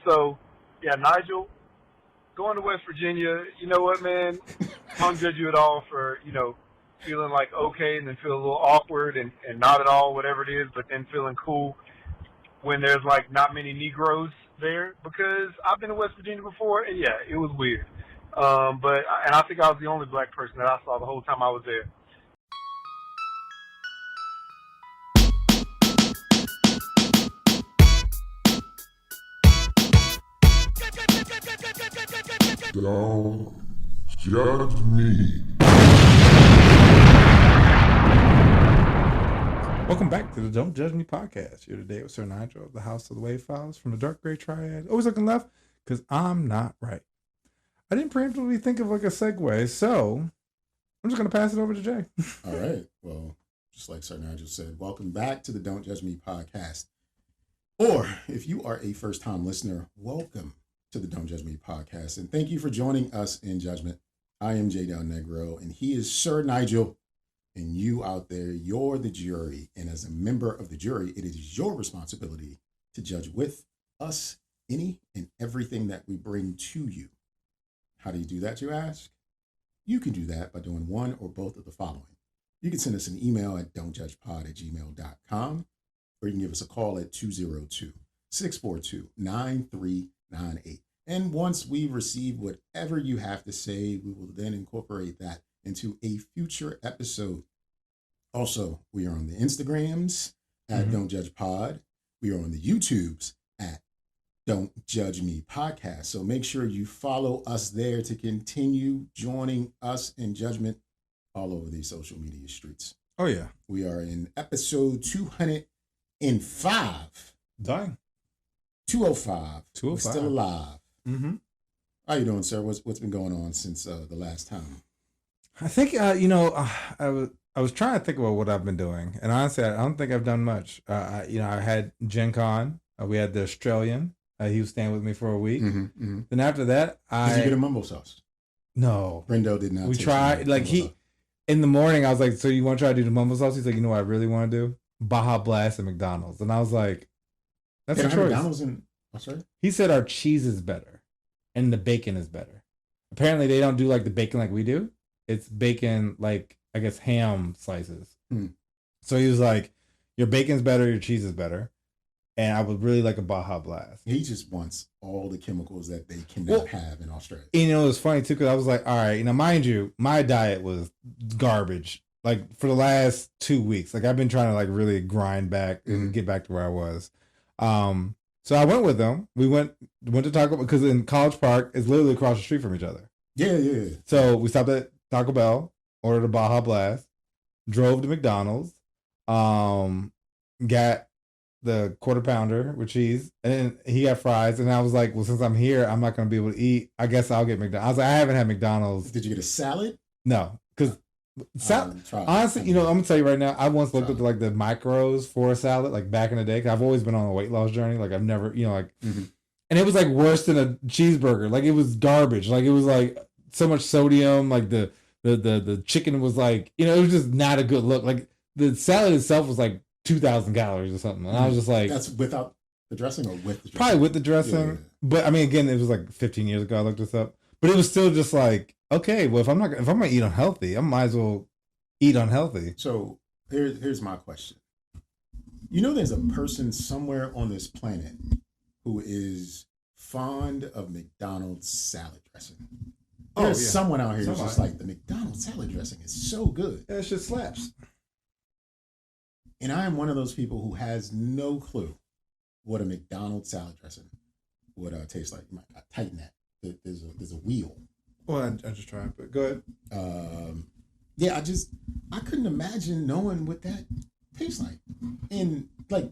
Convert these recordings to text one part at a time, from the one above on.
So, yeah, Nygel, going to West Virginia, you know what, man? I don't judge you at all for, feeling like okay and then feel a little awkward and not at all, whatever it is, but then feeling cool when there's like not many Negroes there because I've been to West Virginia before and yeah, it was weird. And I think I was the only black person that I saw the whole time I was there. Don't judge me. Welcome back to the Don't Judge Me podcast. Here today with Sir Nygel of the House of the Wave Files from the Dark Gray Triad. Always looking left because I'm not right. I didn't preemptively think of like a segue, so I'm just going to pass it over to Jay. All right. Well, just like Sir Nygel said, welcome back to the Don't Judge Me podcast. Or if you are a first-time listener, welcome to the Don't Judge Me podcast. And thank you for joining us in judgment. I am J. Delnegro, and he is Sir Nygel. And you out there, you're the jury. And as a member of the jury, it is your responsibility to judge with us any and everything that we bring to you. How do you do that, you ask? You can do that by doing one or both of the following. You can send us an email at don'tjudgepod@gmail.com, or you can give us a call at 202-642-9398. And once we receive whatever you have to say, we will then incorporate that into a future episode. Also, we are on the Instagrams at Don't Judge Pod. We are on the YouTubes at Don't Judge Me Podcast. So make sure you follow us there to continue joining us in judgment all over these social media streets. Oh, yeah. We are in episode 205. Dying. 205. 205. We're still alive. Mm-hmm. How you doing, sir? What's been going on since the last time? I think, I was trying to think about what I've been doing. And honestly, I don't think I've done much. I had Gen Con. We had the Australian. He was staying with me for a week. Then after that, Did you get a mumbo sauce? No. Brendo did not. We tried. In the morning, I was like, so you want to try to do the mumbo sauce? He's like, you know what I really want to do? Baja Blast at McDonald's. And I was like, that's a choice. McDonald's in Australia? He said our cheese is better and the bacon is better. Apparently, they don't do like the bacon like we do. It's bacon, like, I guess, ham slices. So he was like, your bacon's better, your cheese is better. And I would really like a Baja Blast. He just wants all the chemicals that they cannot have in Australia. It was funny, too, because I was like, all right, mind you, my diet was garbage. Like, for the last 2 weeks. Like, I've been trying to, like, really grind back and get back to where I was. So I went with them. We went to Taco Bell, because in College Park, it's literally across the street from each other. Yeah. So we stopped at Taco Bell, ordered a Baja Blast, drove to McDonald's, got the quarter pounder with cheese, and then he got fries. And I was like, well, since I'm here, I'm not going to be able to eat. I guess I'll get McDonald's. I was like, I haven't had McDonald's. Did you get a salad? No, because honestly, I'm going to tell you right now, I once looked at like the micros for a salad, like back in the day, because I've always been on a weight loss journey. Like I've never, and it was like worse than a cheeseburger. Like it was garbage. Like it was like so much sodium. Like the chicken was like, it was just not a good look. Like the salad itself was like 2,000 calories or something. And I was just like, that's without the dressing or with the dressing? Probably with the dressing. Yeah. But I mean, again, it was like 15 years ago I looked this up. But it was still just like, okay, well, if I'm gonna eat unhealthy, I might as well eat unhealthy. So here's my question. There's a person somewhere on this planet who is fond of McDonald's salad dressing. There's someone out here who's just like, the McDonald's salad dressing is so good. That shit slaps. And I am one of those people who has no clue what a McDonald's salad dressing would taste like. You might tighten that. There's a wheel. Well, I just tried, but go ahead. I couldn't imagine knowing what that tastes like and like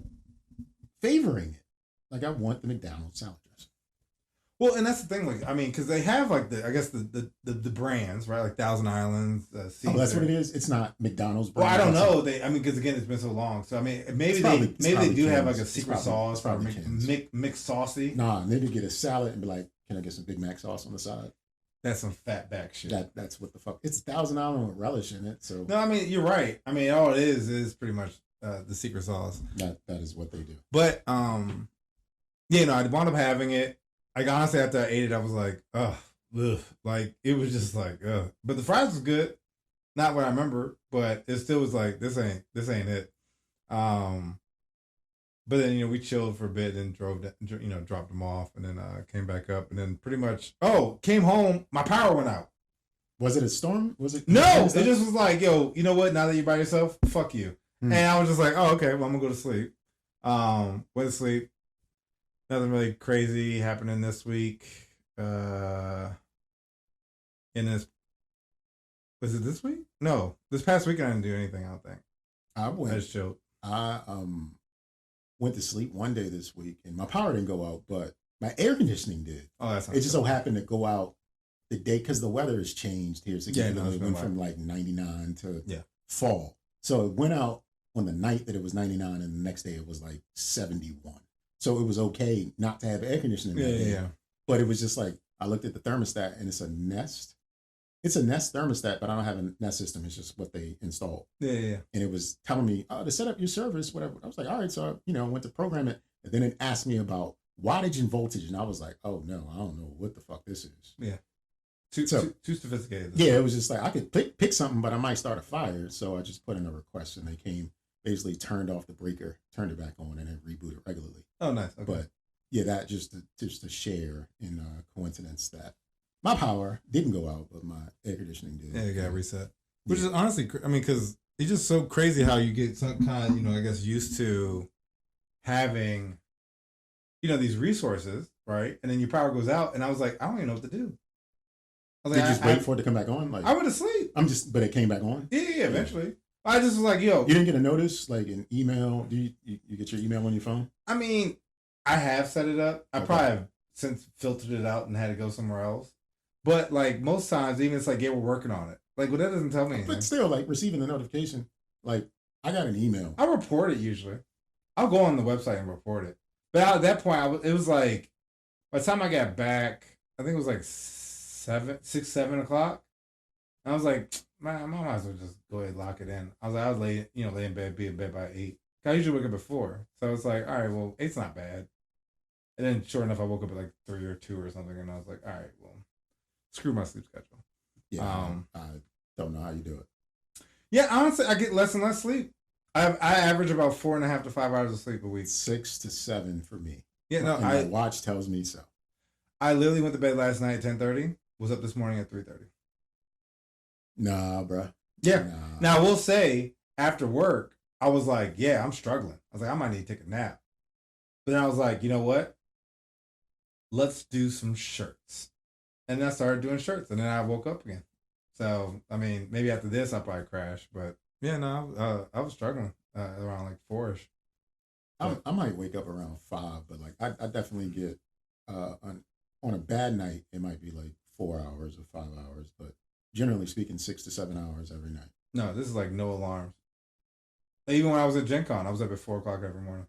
favoring it. Like I want the McDonald's salad dressing. Well, and that's the thing, like, I mean, because they have like the brands, right? Like Thousand Islands, Caesar. Oh, that's what it is. It's not McDonald's brand. Well, I don't know. Because again, it's been so long. So I mean, maybe they do have like a secret sauce or mixed saucy. Nah, maybe get a salad and be like, can I get some Big Mac sauce on the side? That's some fat back shit. That's what the fuck. It's Thousand Island with relish in it. So no, I mean you're right. I mean all it is pretty much the secret sauce. That is what they do. But Yeah, no, I wound up having it. Like honestly, after I ate it, I was like, ugh. Like it was just like, ugh. But the fries was good. Not what I remember, but it still was like, this ain't it. Um, but then we chilled for a bit and dropped them off, and then came back up, and then pretty much came home. My power went out. Was it a storm? Was it? No, it just was like, yo, you know what? Now that you're by yourself, fuck you. And I was just like, oh, okay, well, I'm gonna go to sleep. Went to sleep. Nothing really crazy happening this week. Was it this week? No, this past week I didn't do anything. I don't think. I just chilled. I went to sleep one day this week, and my power didn't go out, but my air conditioning did. Oh, that's it just so happened to go out the day because the weather has changed here. So it went from like 99 to fall. So it went out on the night that it was 99, and the next day it was like 71. So it was okay not to have air conditioning. Yeah. But it was just like, I looked at the thermostat, and it's a Nest. It's a Nest thermostat, but I don't have a Nest system. It's just what they installed. Yeah. And it was telling me, to set up your service, whatever. I was like, all right. So, I went to program it. And then it asked me about wattage and voltage. And I was like, oh, no, I don't know what the fuck this is. Yeah. Too sophisticated. Yeah, it was just like, I could pick something, but I might start a fire. So I just put in a request, and they came, basically turned off the breaker, turned it back on, and then rebooted regularly. Oh, nice. Okay. But yeah, that just to share in coincidence that my power didn't go out, but my air conditioning did. Yeah, it got reset. Which is honestly, I mean, because it's just so crazy how you get some kind of, I guess, used to having, these resources, right? And then your power goes out, and I was like, I don't even know what to do. I was like, just wait for it to come back on? Like, I went to sleep. But it came back on? Yeah, eventually. I just was like, yo. You didn't get a notice, like an email? Do you get your email on your phone? I mean, I have set it up. I probably have since filtered it out and had to go somewhere else. But like most times, even it's like, yeah, we're working on it. Like, well, that doesn't tell me anything. But still, like receiving the notification, like I got an email. I report it usually. I'll go on the website and report it. But at that point, it was like, by the time I got back, I think it was like 7 o'clock. And I was like, man, I might as well just go ahead and lock it in. I was like, I was lay in bed, be in bed by 8. I usually wake up at 4. So it's like, all right, well, 8's not bad. And then sure enough, I woke up at like 3 or 2 or something. And I was like, all right, well, screw my sleep schedule. Yeah, I don't know how you do it. Yeah, honestly, I get less and less sleep. I average about 4.5 to 5 hours of sleep a week. 6 to 7 for me. Yeah, no, and my watch tells me so. I literally went to bed last night at 10:30. Was up this morning at 3:30. Nah, bro. Yeah. Nah. Now I will say, after work, I was like, yeah, I'm struggling. I was like, I might need to take a nap. But then I was like, you know what? Let's do some shirts. And then I started doing shirts, and then I woke up again. So, I mean, maybe after this, I'll probably crash. But, yeah, no, I was struggling around like 4-ish. I might wake up around 5, but like I definitely get, on a bad night, it might be like 4 hours or 5 hours. But generally speaking, 6 to 7 hours every night. No, this is like no alarms. Even when I was at Gen Con, I was up at 4 o'clock every morning.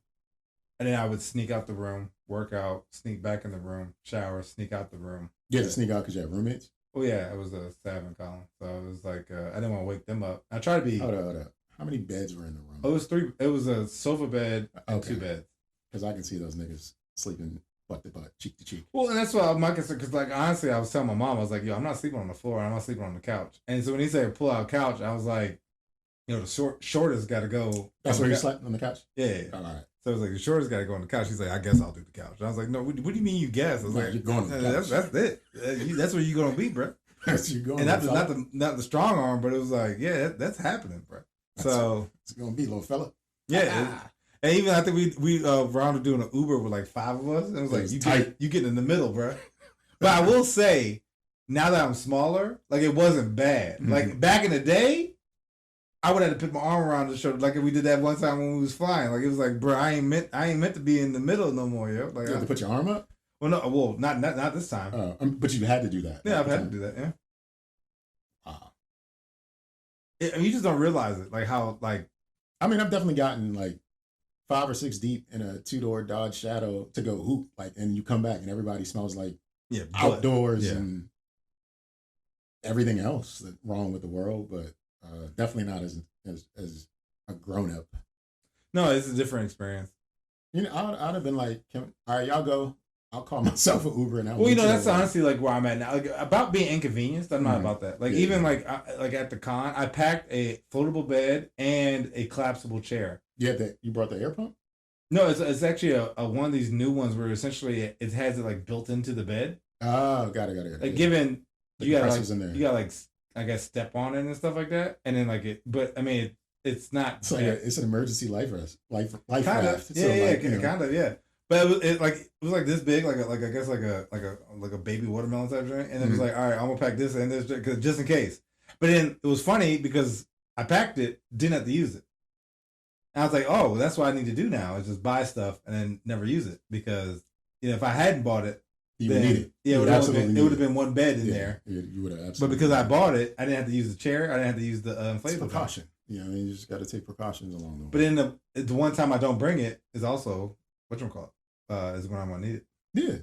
And then I would sneak out the room, work out, sneak back in the room, shower, sneak out the room. You had to sneak out because you had roommates? Oh, yeah. It was a Sav and Colin. So it was like, I didn't want to wake them up. I tried to be. Hold up. How many beds were in the room? Oh, it was 3. It was a sofa bed and 2 beds. Because I can see those niggas sleeping butt to butt, cheek to cheek. Well, and that's why my concern, because like honestly, I was telling my mom, I was like, yo, I'm not sleeping on the floor. I'm not sleeping on the couch. And so when he said pull out couch, I was like, the shortest got to go. That's where you slept on the couch? Yeah. All right. So it was like, the shortest got to go on the couch. He's like, I guess I'll do the couch. And I was like, no, what do you mean you guess? I was like, you're going on the couch. That's it. That's where you're going to be, bro. That's you going. And not the strong arm, but it was like, yeah, that's happening, bro. So it's going to be, little fella. Yeah. And even I think we rounded doing an Uber with like 5 of us. And it was like, you get in the middle, bro. But I will say, now that I'm smaller, like it wasn't bad. Mm-hmm. Like back in the day, I would have to put my arm around the shoulder, like if we did that one time when we was flying. Like it was like, bro, I ain't meant to be in the middle no more, yo. Like you had to put your arm up? Well, not this time. But you had to do that. Yeah, I've had to do that. Yeah. You just don't realize it, like how, like. I mean, I've definitely gotten like 5 or 6 deep in a 2-door Dodge Shadow to go hoop, like, and you come back and everybody smells like outdoors and everything else that's wrong with the world, but definitely not as a grown up. No, it's a different experience. I'd have been like, all right, y'all go. I'll call myself an Uber and I'll. Well, that's honestly like where I'm at now. Like about being inconvenienced, I'm not about that. Like even like at the con, I packed a floatable bed and a collapsible chair. You brought the air pump? No, it's actually a one of these new ones where essentially it has it like built into the bed. Oh, got it. Like given you got like you got like I guess step on it and stuff like that, and then like it. But I mean, it's not. It's like it's an emergency life raft. Life kind raft. Of, kind of, yeah. But it was like this big, like I guess like a baby watermelon type drink, and it was like, all right, I'm gonna pack this and this just in case. But then it was funny because I packed it, didn't have to use it. And I was like, oh, that's what I need to do now is just buy stuff and then never use it because if I hadn't bought it, you would need it. Yeah, it would have been one bed in there. You would have absolutely. But because I bought it, I didn't have to use the chair. I didn't have to use the inflatable. Precaution. You just got to take precautions along the way. But in the one time I don't bring it is also whatchamacallit. Is when I'm gonna need it. Yeah,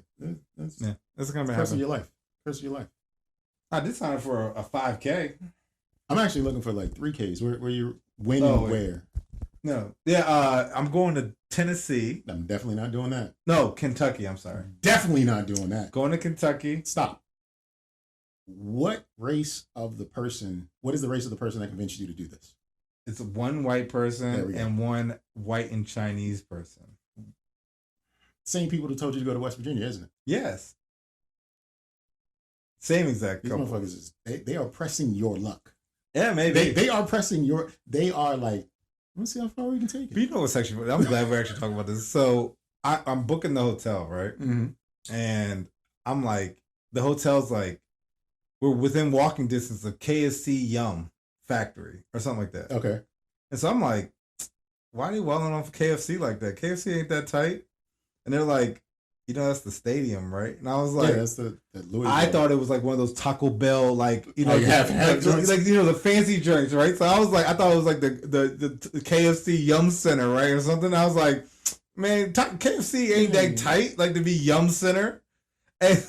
that's gonna be curse of your life. Curse of your life. I did sign up for a 5K. I'm actually looking for like 3Ks. Where you winning where? No, yeah. I'm going to Tennessee. I'm definitely not doing that. No, Kentucky. I'm sorry. Definitely not doing that. Going to Kentucky. Stop. What is the race of the person that convinced you to do this? It's one white person and one white and Chinese person. Same people who told you to go to West Virginia, isn't it? Yes. Same exact. These motherfuckers they are pressing your luck. Yeah, maybe they are pressing your. They are like, let's see how far we can take it. But you know what's actually? I'm glad we're actually talking about this. So I'm booking the hotel, right? Mm-hmm. And I'm like, the hotel's like, we're within walking distance of KFC Yum Factory or something like that. Okay. And so I'm like, why are you welling on KFC like that? KFC ain't that tight. And they're like, that's the stadium, right? And I was like, that's the Louis. I thought it was like one of those Taco Bell, like like the fancy drinks, right? So I was like, I thought it was like the KFC Yum Center, right, or something. I was like, man, KFC ain't that tight, like to be Yum Center. And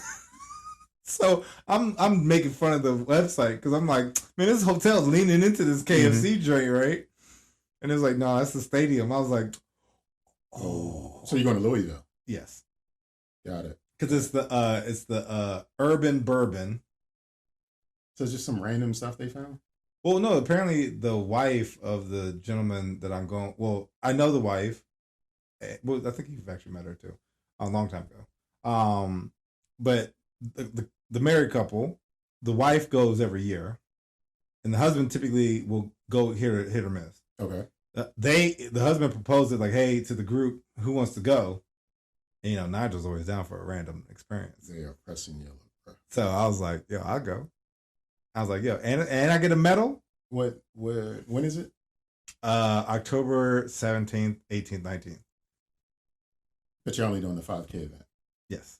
so I'm making fun of the website because I'm like, man, this hotel's leaning into this KFC drink, right? And it was like, no, that's the stadium. I was like, oh, so you're going to Louisville? Yes. Got it. Because it's the urban bourbon. So it's just some random stuff they found? Well, no, apparently the wife of the gentleman that I'm going. Well, I know the wife. Well, I think you've actually met her too, a long time ago. But the married couple, the wife goes every year, and the husband typically will go hit or miss. Okay. The husband proposed it like, hey, to the group, who wants to go? And, Nygel's always down for a random experience. They are pressing yellow. So I was like, yo, I'll go. I was like, yo, and I get a medal. When is it? October 17th, 18th, 19th. But you're only doing the 5K event. Yes.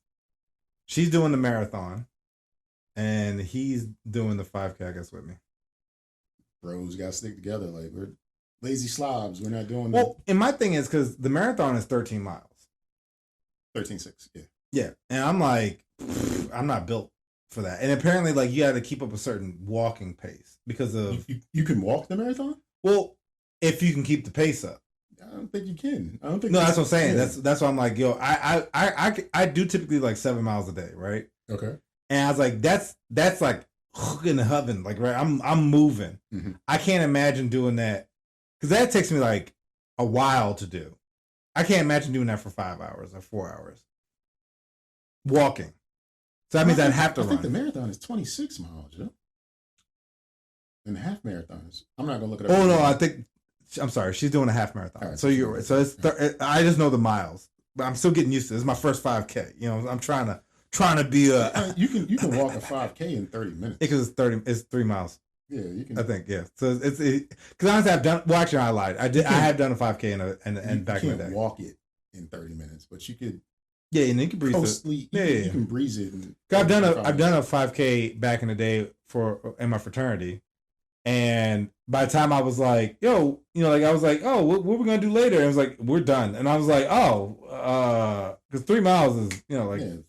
She's doing the marathon, and he's doing the 5K, I guess, with me. Bros got to stick together. Like, we're lazy slobs. We're not doing and my thing is, because the marathon is 13 miles. 13.6, yeah. Yeah, and I'm like, I'm not built for that. And apparently, like, you got to keep up a certain walking pace because of... You can walk the marathon? Well, if you can keep the pace up. I don't think you can. I don't think. No, that's what I'm saying. Yeah. That's why I'm like, yo, I do typically like 7 miles a day, right? Okay. And I was like, that's like in the oven, like, right? I'm moving. Mm-hmm. I can't imagine doing that because that takes me like a while to do. I can't imagine doing that for 5 hours or 4 hours walking. So that means I'd have to run. I think the marathon is 26 miles, you know? And the half marathons. I'm not gonna look it up. Oh no, I'm sorry. She's doing a half marathon. Right, so you're right. So it's I just know the miles, but I'm still getting used to it. It's my first 5K. I'm trying to be a. You can walk a 5K in 30 minutes. Because it's 3 miles. Yeah, you can. I think So it's because honestly I've done. Well, actually I lied. I have done a 5K and back in the day. You can't walk it in 30 minutes, but you could. Yeah, and you can breeze it. You can breeze it. I've done a 5K back in the day in my fraternity. And by the time I was like, yo, I was like, oh, what are we going to do later? And it was like, we're done. And I was like, oh, because 3 miles is,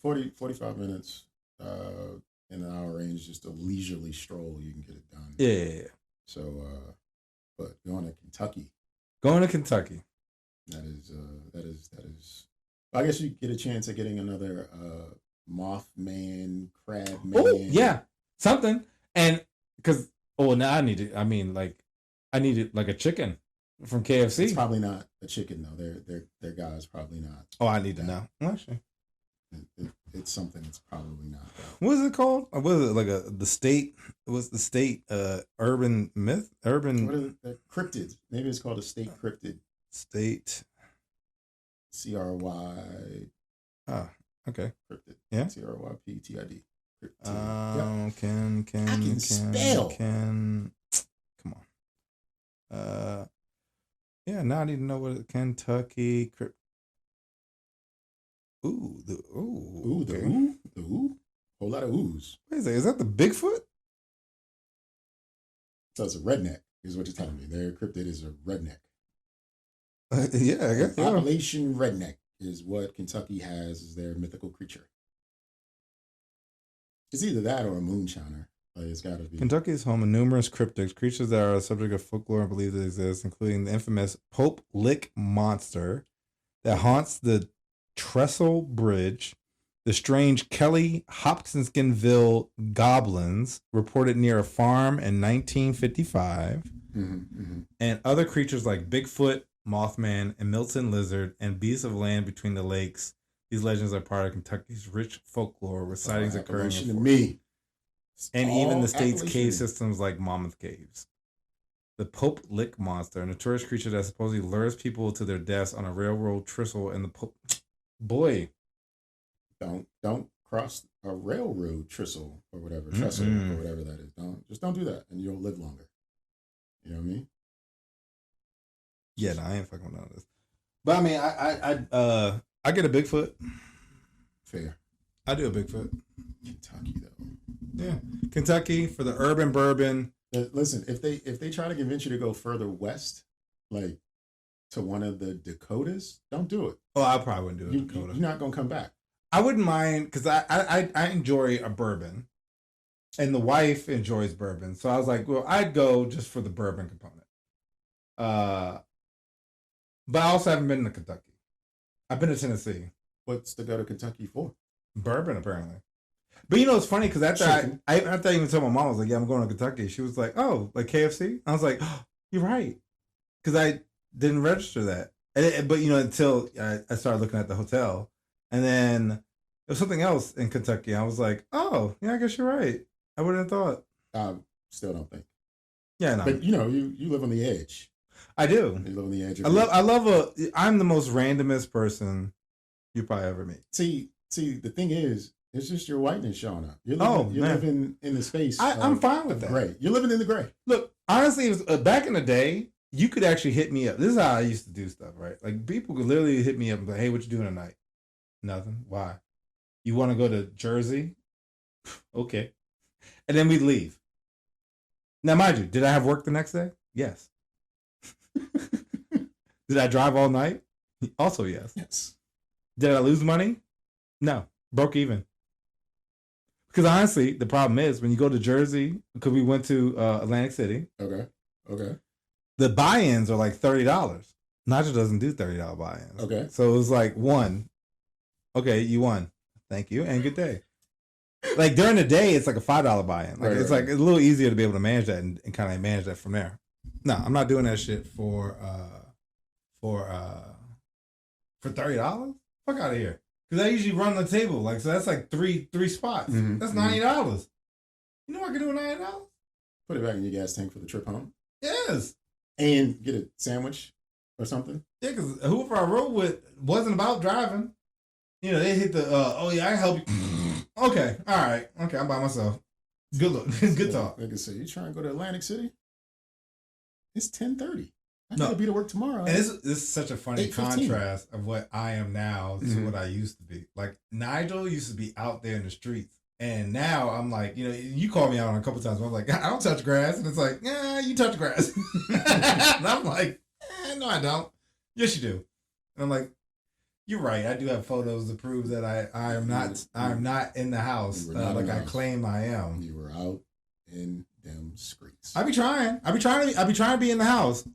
40, 45 minutes in an hour range, just a leisurely stroll, you can get it done. Yeah. So, but going to Kentucky. That is. I guess you get a chance at getting another Mothman, Crab Man. Oh yeah, something. And because now I need it. I mean, like I needed like a chicken from KFC. It's probably not a chicken though. Their guy's probably not. Oh, I need to know. Actually, it's something that's probably not. What is it called? What is it like the state? What's the state? Urban myth? Urban. What is it? Cryptid. Maybe it's called a state cryptid. State. CRY. Oh, okay. Cryptid. Yeah. CRYPTID. Yep. I Can spell. Come on. Yeah. Now I need to know what Kentucky. The ooh. Whole lot of oohs. Wait a second. Is that the Bigfoot? So it's a redneck, is what you're telling me. Their cryptid is a redneck. Yeah, I guess. Population redneck is what Kentucky has as their mythical creature. It's either that or a moonshiner. Like it's got to be. Kentucky is home to numerous cryptids, creatures that are a subject of folklore and believed to exist, including the infamous Pope Lick monster that haunts the Trestle Bridge, the strange Kelly Hopkinsonville goblins reported near a farm in 1955, and other creatures like Bigfoot, Mothman, and Milton lizard, and beasts of land between the lakes. These legends are part of Kentucky's rich folklore, with sightings occurring in and even the state's cave systems like Mammoth Caves. The Pope Lick monster, a notorious creature that supposedly lures people to their deaths on a railroad trestle, and the Pope. Boy, don't cross a railroad trestle or whatever or whatever that is. Don't do that, and you'll live longer. You know what I mean? Yeah, no, I ain't fucking with none of this. But I mean, I get a Bigfoot. Fair. I do a Bigfoot. Kentucky though. Yeah, Kentucky for the urban bourbon. Listen, if they try to convince you to go further west, like to one of the Dakotas, don't do it. Oh, I probably wouldn't do a Dakota. You're not gonna come back. I wouldn't mind because I enjoy a bourbon, and the wife enjoys bourbon. So I was like, well, I'd go just for the bourbon component. But I also haven't been to Kentucky. I've been to Tennessee. What's to go to Kentucky for? Bourbon, apparently. But you know, it's funny because after I even told my mom, I was like, yeah, I'm going to Kentucky. She was like, oh, like KFC? I was like, oh, you're right. Because I didn't register that. But, you know, until I started looking at the hotel. And then there was something else in Kentucky. I was like, oh, yeah, I guess you're right. I wouldn't have thought. I still don't think. Yeah, no. But, you know, you live on the edge. I do. You live on the edge. I'm the most randomest person you probably ever meet. See, the thing is, it's just your whiteness showing up. You're living in the space. I'm fine with that. Gray. You're living in the gray. Look, honestly, it was, back in the day, you could actually hit me up. This is how I used to do stuff, right? Like people could literally hit me up and be like, hey, what you doing tonight? Nothing. Why? You want to go to Jersey? Okay. And then we'd leave. Now, mind you, did I have work the next day? Yes. Did I drive all night? Also, yes. Yes. Did I lose money? No. Broke even. Because honestly, the problem is when you go to Jersey, because we went to Atlantic City. Okay. The buy-ins are like $30. Nygel doesn't do $30 buy-ins. Okay. So it was like one. Okay, you won. Thank you and good day. Like during the day, it's like a $5 buy-in. Like it's like a little easier to be able to manage that and kind of manage that from there. No, I'm not doing that shit for $30. Fuck out of here. Because I usually run the table. Like so that's like three spots. Mm-hmm. That's $90. You know what I can do with $90? Put it back in your gas tank for the trip home. Yes. And get a sandwich or something. Yeah, because whoever I rode with wasn't about driving. You know, they hit the, oh yeah, I can help you. Okay, all right. Okay, I'm by myself. Good look. Good talk. Like I said, you trying to go to Atlantic City? It's 10:30. I gotta be to work tomorrow. And this is such a funny contrast of what I am now to what I used to be. Like, Nygel used to be out there in the streets. And now I'm like, you know, you called me out on a couple times. I'm like, I don't touch grass. And it's like, yeah, you touch grass. And I'm like, no, I don't. Yes, you do. And I'm like, you're right. I do have photos to prove that I am not in the house like I claim I am. You were out in them streets. I be trying to be in the house.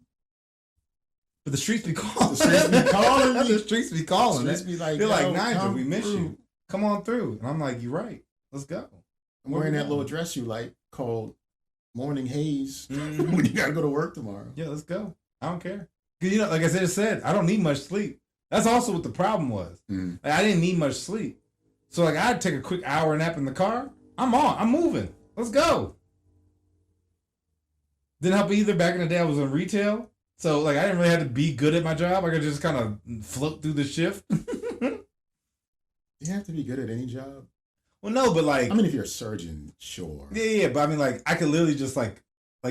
But the streets be calling. The streets be calling me. The streets be calling. The streets be like, they're like, Nygel, we come miss through. you. Come on through. And I'm like, you're right. Let's go. I'm wearing that little dress you like called Morning Haze Mm-hmm. when you gotta go to work tomorrow. Yeah, let's go. I don't care. 'Cause, you know, like I just said, I don't need much sleep. That's also what the problem was. Mm. Like, I didn't need much sleep. So like I'd take a quick hour nap in the car. I'm moving. Let's go. Didn't help either. Back in the day, I was in retail. So like I didn't really have to be good at my job. I could just kind of float through the shift. You have to be good at any job. Well, no, but like I mean, if you're a surgeon, sure. yeah. But I mean, like I could literally just like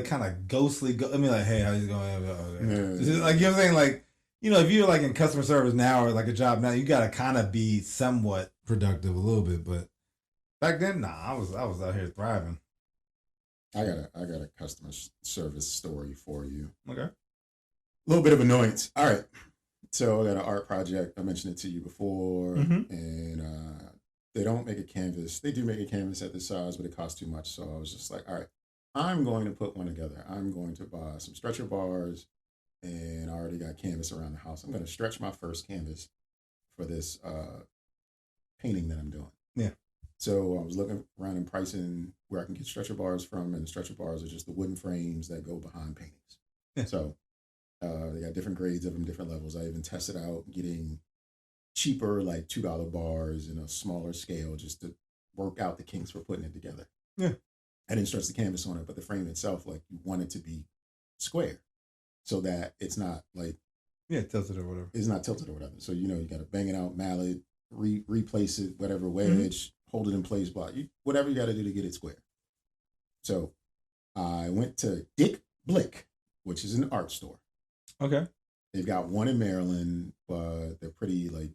kind of ghostly go. I mean, like, hey, how's it going? Yeah. Just, like you know what I'm saying? Like, you know, if you're like in customer service now or like a job now, you gotta kind of be somewhat productive a little bit. But back then, nah, I was out here thriving. I got a customer service story for you. Okay. A little bit of annoyance. All right. So I got an art project. I mentioned it to you before, and they don't make a canvas. They do make a canvas at this size, but it costs too much. So I was just like, all right, I'm going to put one together. I'm going to buy some stretcher bars, and I already got canvas around the house. I'm going to stretch my first canvas for this painting that I'm doing. Yeah. So I was looking around and pricing where I can get stretcher bars from, and the stretcher bars are just the wooden frames that go behind paintings. Yeah. So they got different grades of them, different levels. I even tested out getting cheaper, like $2 bars in a smaller scale, just to work out the kinks for putting it together. Yeah. I didn't stretch the canvas on it, but the frame itself, like you want it to be square so that it's not like tilted or whatever. It's not tilted or whatever. So you got to bang it out, mallet, replace it, whatever wedge, hold it in place, block, whatever you got to do to get it square. So I went to Dick Blick, which is an art store. Okay. They've got one in Maryland, but they're pretty like,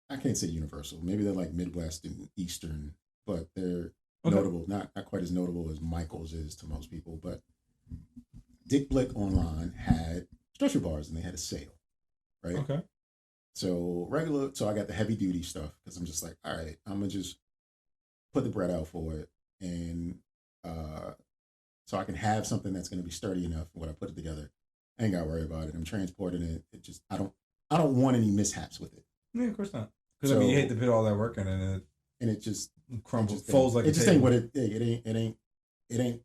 I can't say universal. Maybe they're like Midwest and Eastern, but they're notable. Not quite as notable as Michael's is to most people, but Dick Blick online had stretcher bars and they had a sale, right? Okay. So I got the heavy duty stuff because I'm just like, all right, I'm gonna just put the bread out for it, and so I can have something that's gonna be sturdy enough when I put it together. I ain't gotta worry about it. I'm transporting it. It just I don't want any mishaps with it. Yeah, of course not. Because I mean, you hate to put all that work in it, and it just crumbles, folds like it a just table. ain't what it ain't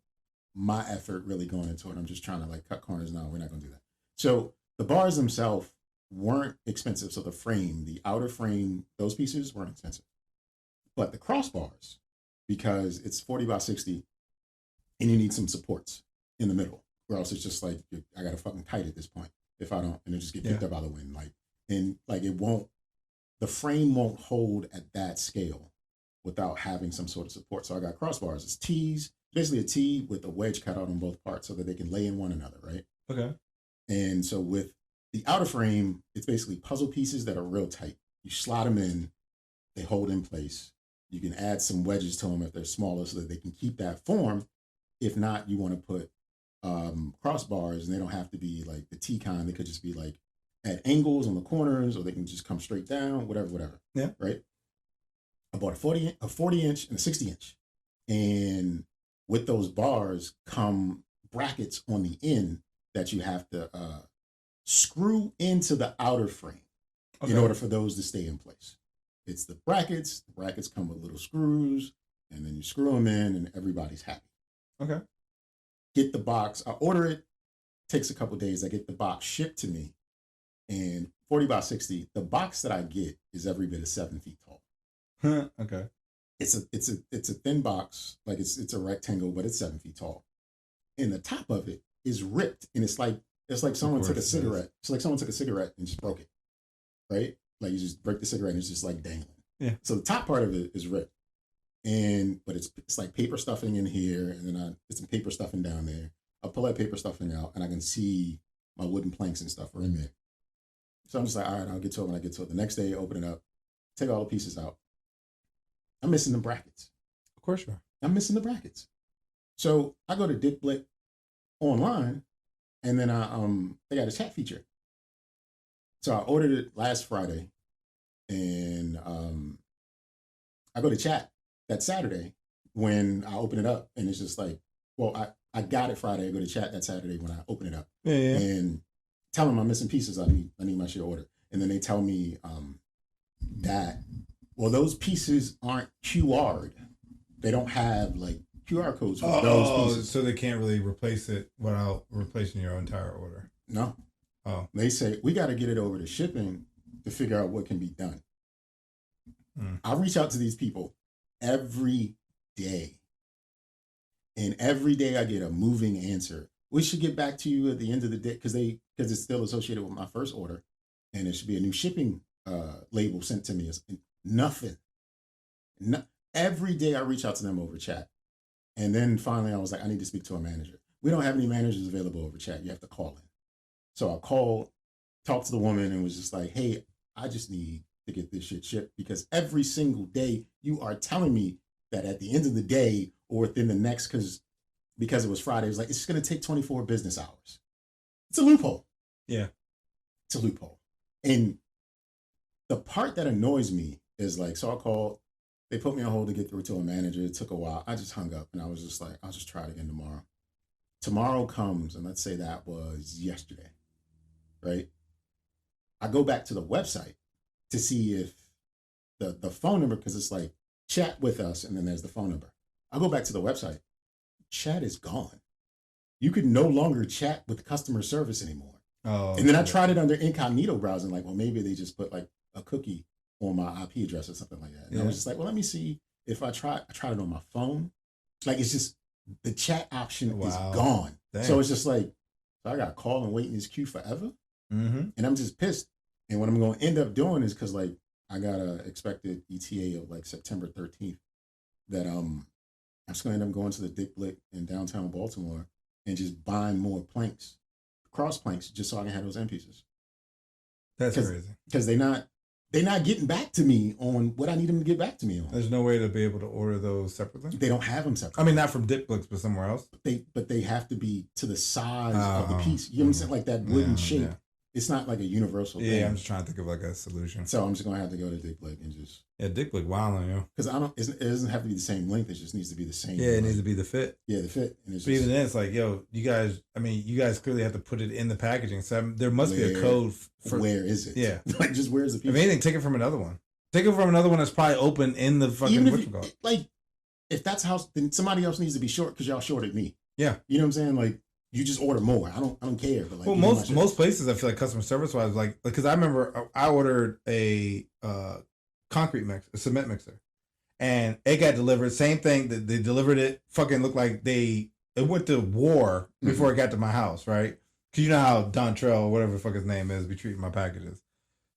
my effort really going into it. I'm just trying to like cut corners. No, we're not gonna do that. So the bars themselves weren't expensive. So the frame, the outer frame, those pieces weren't expensive. But the crossbars, because it's 40 by 60, and you need some supports in the middle, or else it's just like I gotta fucking tight at this point. If I don't, and it just get picked up by the wind, it won't. The frame won't hold at that scale without having some sort of support. So I got crossbars. It's T's, basically a T with a wedge cut out on both parts so that they can lay in one another, right? Okay. And so with the outer frame, it's basically puzzle pieces that are real tight. You slot them in, they hold in place. You can add some wedges to them if they're smaller so that they can keep that form. If not, you want to put crossbars, and they don't have to be like the T kind. They could just be like at angles on the corners, or they can just come straight down, whatever. Yeah. Right? I bought a 40 inch and a 60 inch. And with those bars come brackets on the end that you have to screw into the outer frame in order for those to stay in place. It's the brackets. The brackets come with little screws, and then you screw them in, and everybody's happy. Okay. Get the box. I order it. Takes a couple days. I get the box shipped to me, and 40 by 60. The box that I get is every bit of 7 feet tall. Okay. It's a thin box, like it's a rectangle, but it's 7 feet tall. And the top of it is ripped, and it's like someone took a cigarette. It's like someone took a cigarette and just broke it, right? Like you just break the cigarette and it's just like dangling. Yeah. So the top part of it is ripped, but it's like paper stuffing in here, and then I put some paper stuffing down there. I pull that paper stuffing out, and I can see my wooden planks and stuff are in there. So I'm just like, all right, I'll get to it when I get to it. The next day, open it up, take all the pieces out. I'm missing the brackets. Of course you are. I'm missing the brackets. So I go to Dick Blick online, and then they got a chat feature. So I ordered it last Friday, and I go to chat that Saturday when I open it up, and it's just like, well, I got it Friday. I go to chat that Saturday when I open it up. Yeah. And tell them I'm missing pieces. I need my shit ordered. And then they tell me that, well, those pieces aren't QR'd. They don't have like QR codes for those pieces. So they can't really replace it without replacing your entire order. No. Oh. They say, we got to get it over to shipping to figure out what can be done. I reach out to these people every day. And every day I get a moving answer. We should get back to you at the end of the day because it's still associated with my first order. And it should be a new shipping label sent to me. It's nothing. Every day I reach out to them over chat. And then finally I was like, I need to speak to a manager. We don't have any managers available over chat. You have to call in. So I called, talked to the woman and was just like, hey, I just need to get this shit shipped because every single day you are telling me that at the end of the day or within the next, because it was Friday, it was like, it's going to take 24 business hours. It's a loophole. Yeah. It's a loophole. And the part that annoys me is like, so I called, they put me on hold to get through to a manager. It took a while. I just hung up and I was just like, I'll just try it again tomorrow. Tomorrow comes, and let's say that was yesterday, right? I go back to the website to see if the phone number, because it's like chat with us and then there's the phone number. I go back to the website. Chat is gone. You could no longer chat with customer service anymore. Oh, and then I tried it under incognito browsing, like, well, maybe they just put like a cookie on my IP address or something like that. And I was just like, well, let me see if I tried it on my phone. Like, it's just, the chat option is gone. Dang. So it's just like, so I got to call and wait in this queue forever. Mm-hmm. And I'm just pissed. And what I'm going to end up doing is, because like I got a expected ETA of like September 13th, that I'm just going to end up going to the Dick Blick in downtown Baltimore and just buying more planks, cross planks, just so I can have those end pieces. That's crazy. Because they're not getting back to me on what I need them to get back to me on. There's no way to be able to order those separately? They don't have them separately. I mean, not from Dick Blicks, but somewhere else. But they have to be to the size of the piece. You know what I'm saying? Like that wooden shape. Yeah. It's not like a universal thing. Yeah, I'm just trying to think of like a solution. So I'm just going to have to go to Dick Blick and just... Yeah, Dick Blick, wilding, yo. Because it doesn't have to be the same length. It just needs to be the same. Yeah, it needs to be the fit. Yeah, the fit. And but even then, it's like, yo, you guys clearly have to put it in the packaging. So there must be a code for... Where is it? Yeah. Like, just where's the piece? If anything, take it from another one. Take it from another one that's probably open in the fucking... Like, if that's how... Then somebody else needs to be short because y'all shorted me. Yeah. You know what I'm saying? Like, you just order more. I don't care. But like, well, most places, I feel like customer service wise, like, because I remember I ordered a concrete mix, a cement mixer, and it got delivered. Same thing that they delivered it. Fucking looked like it went to war before it got to my house, right? Because you know how Dontrell, whatever the fuck his name is, be treating my packages.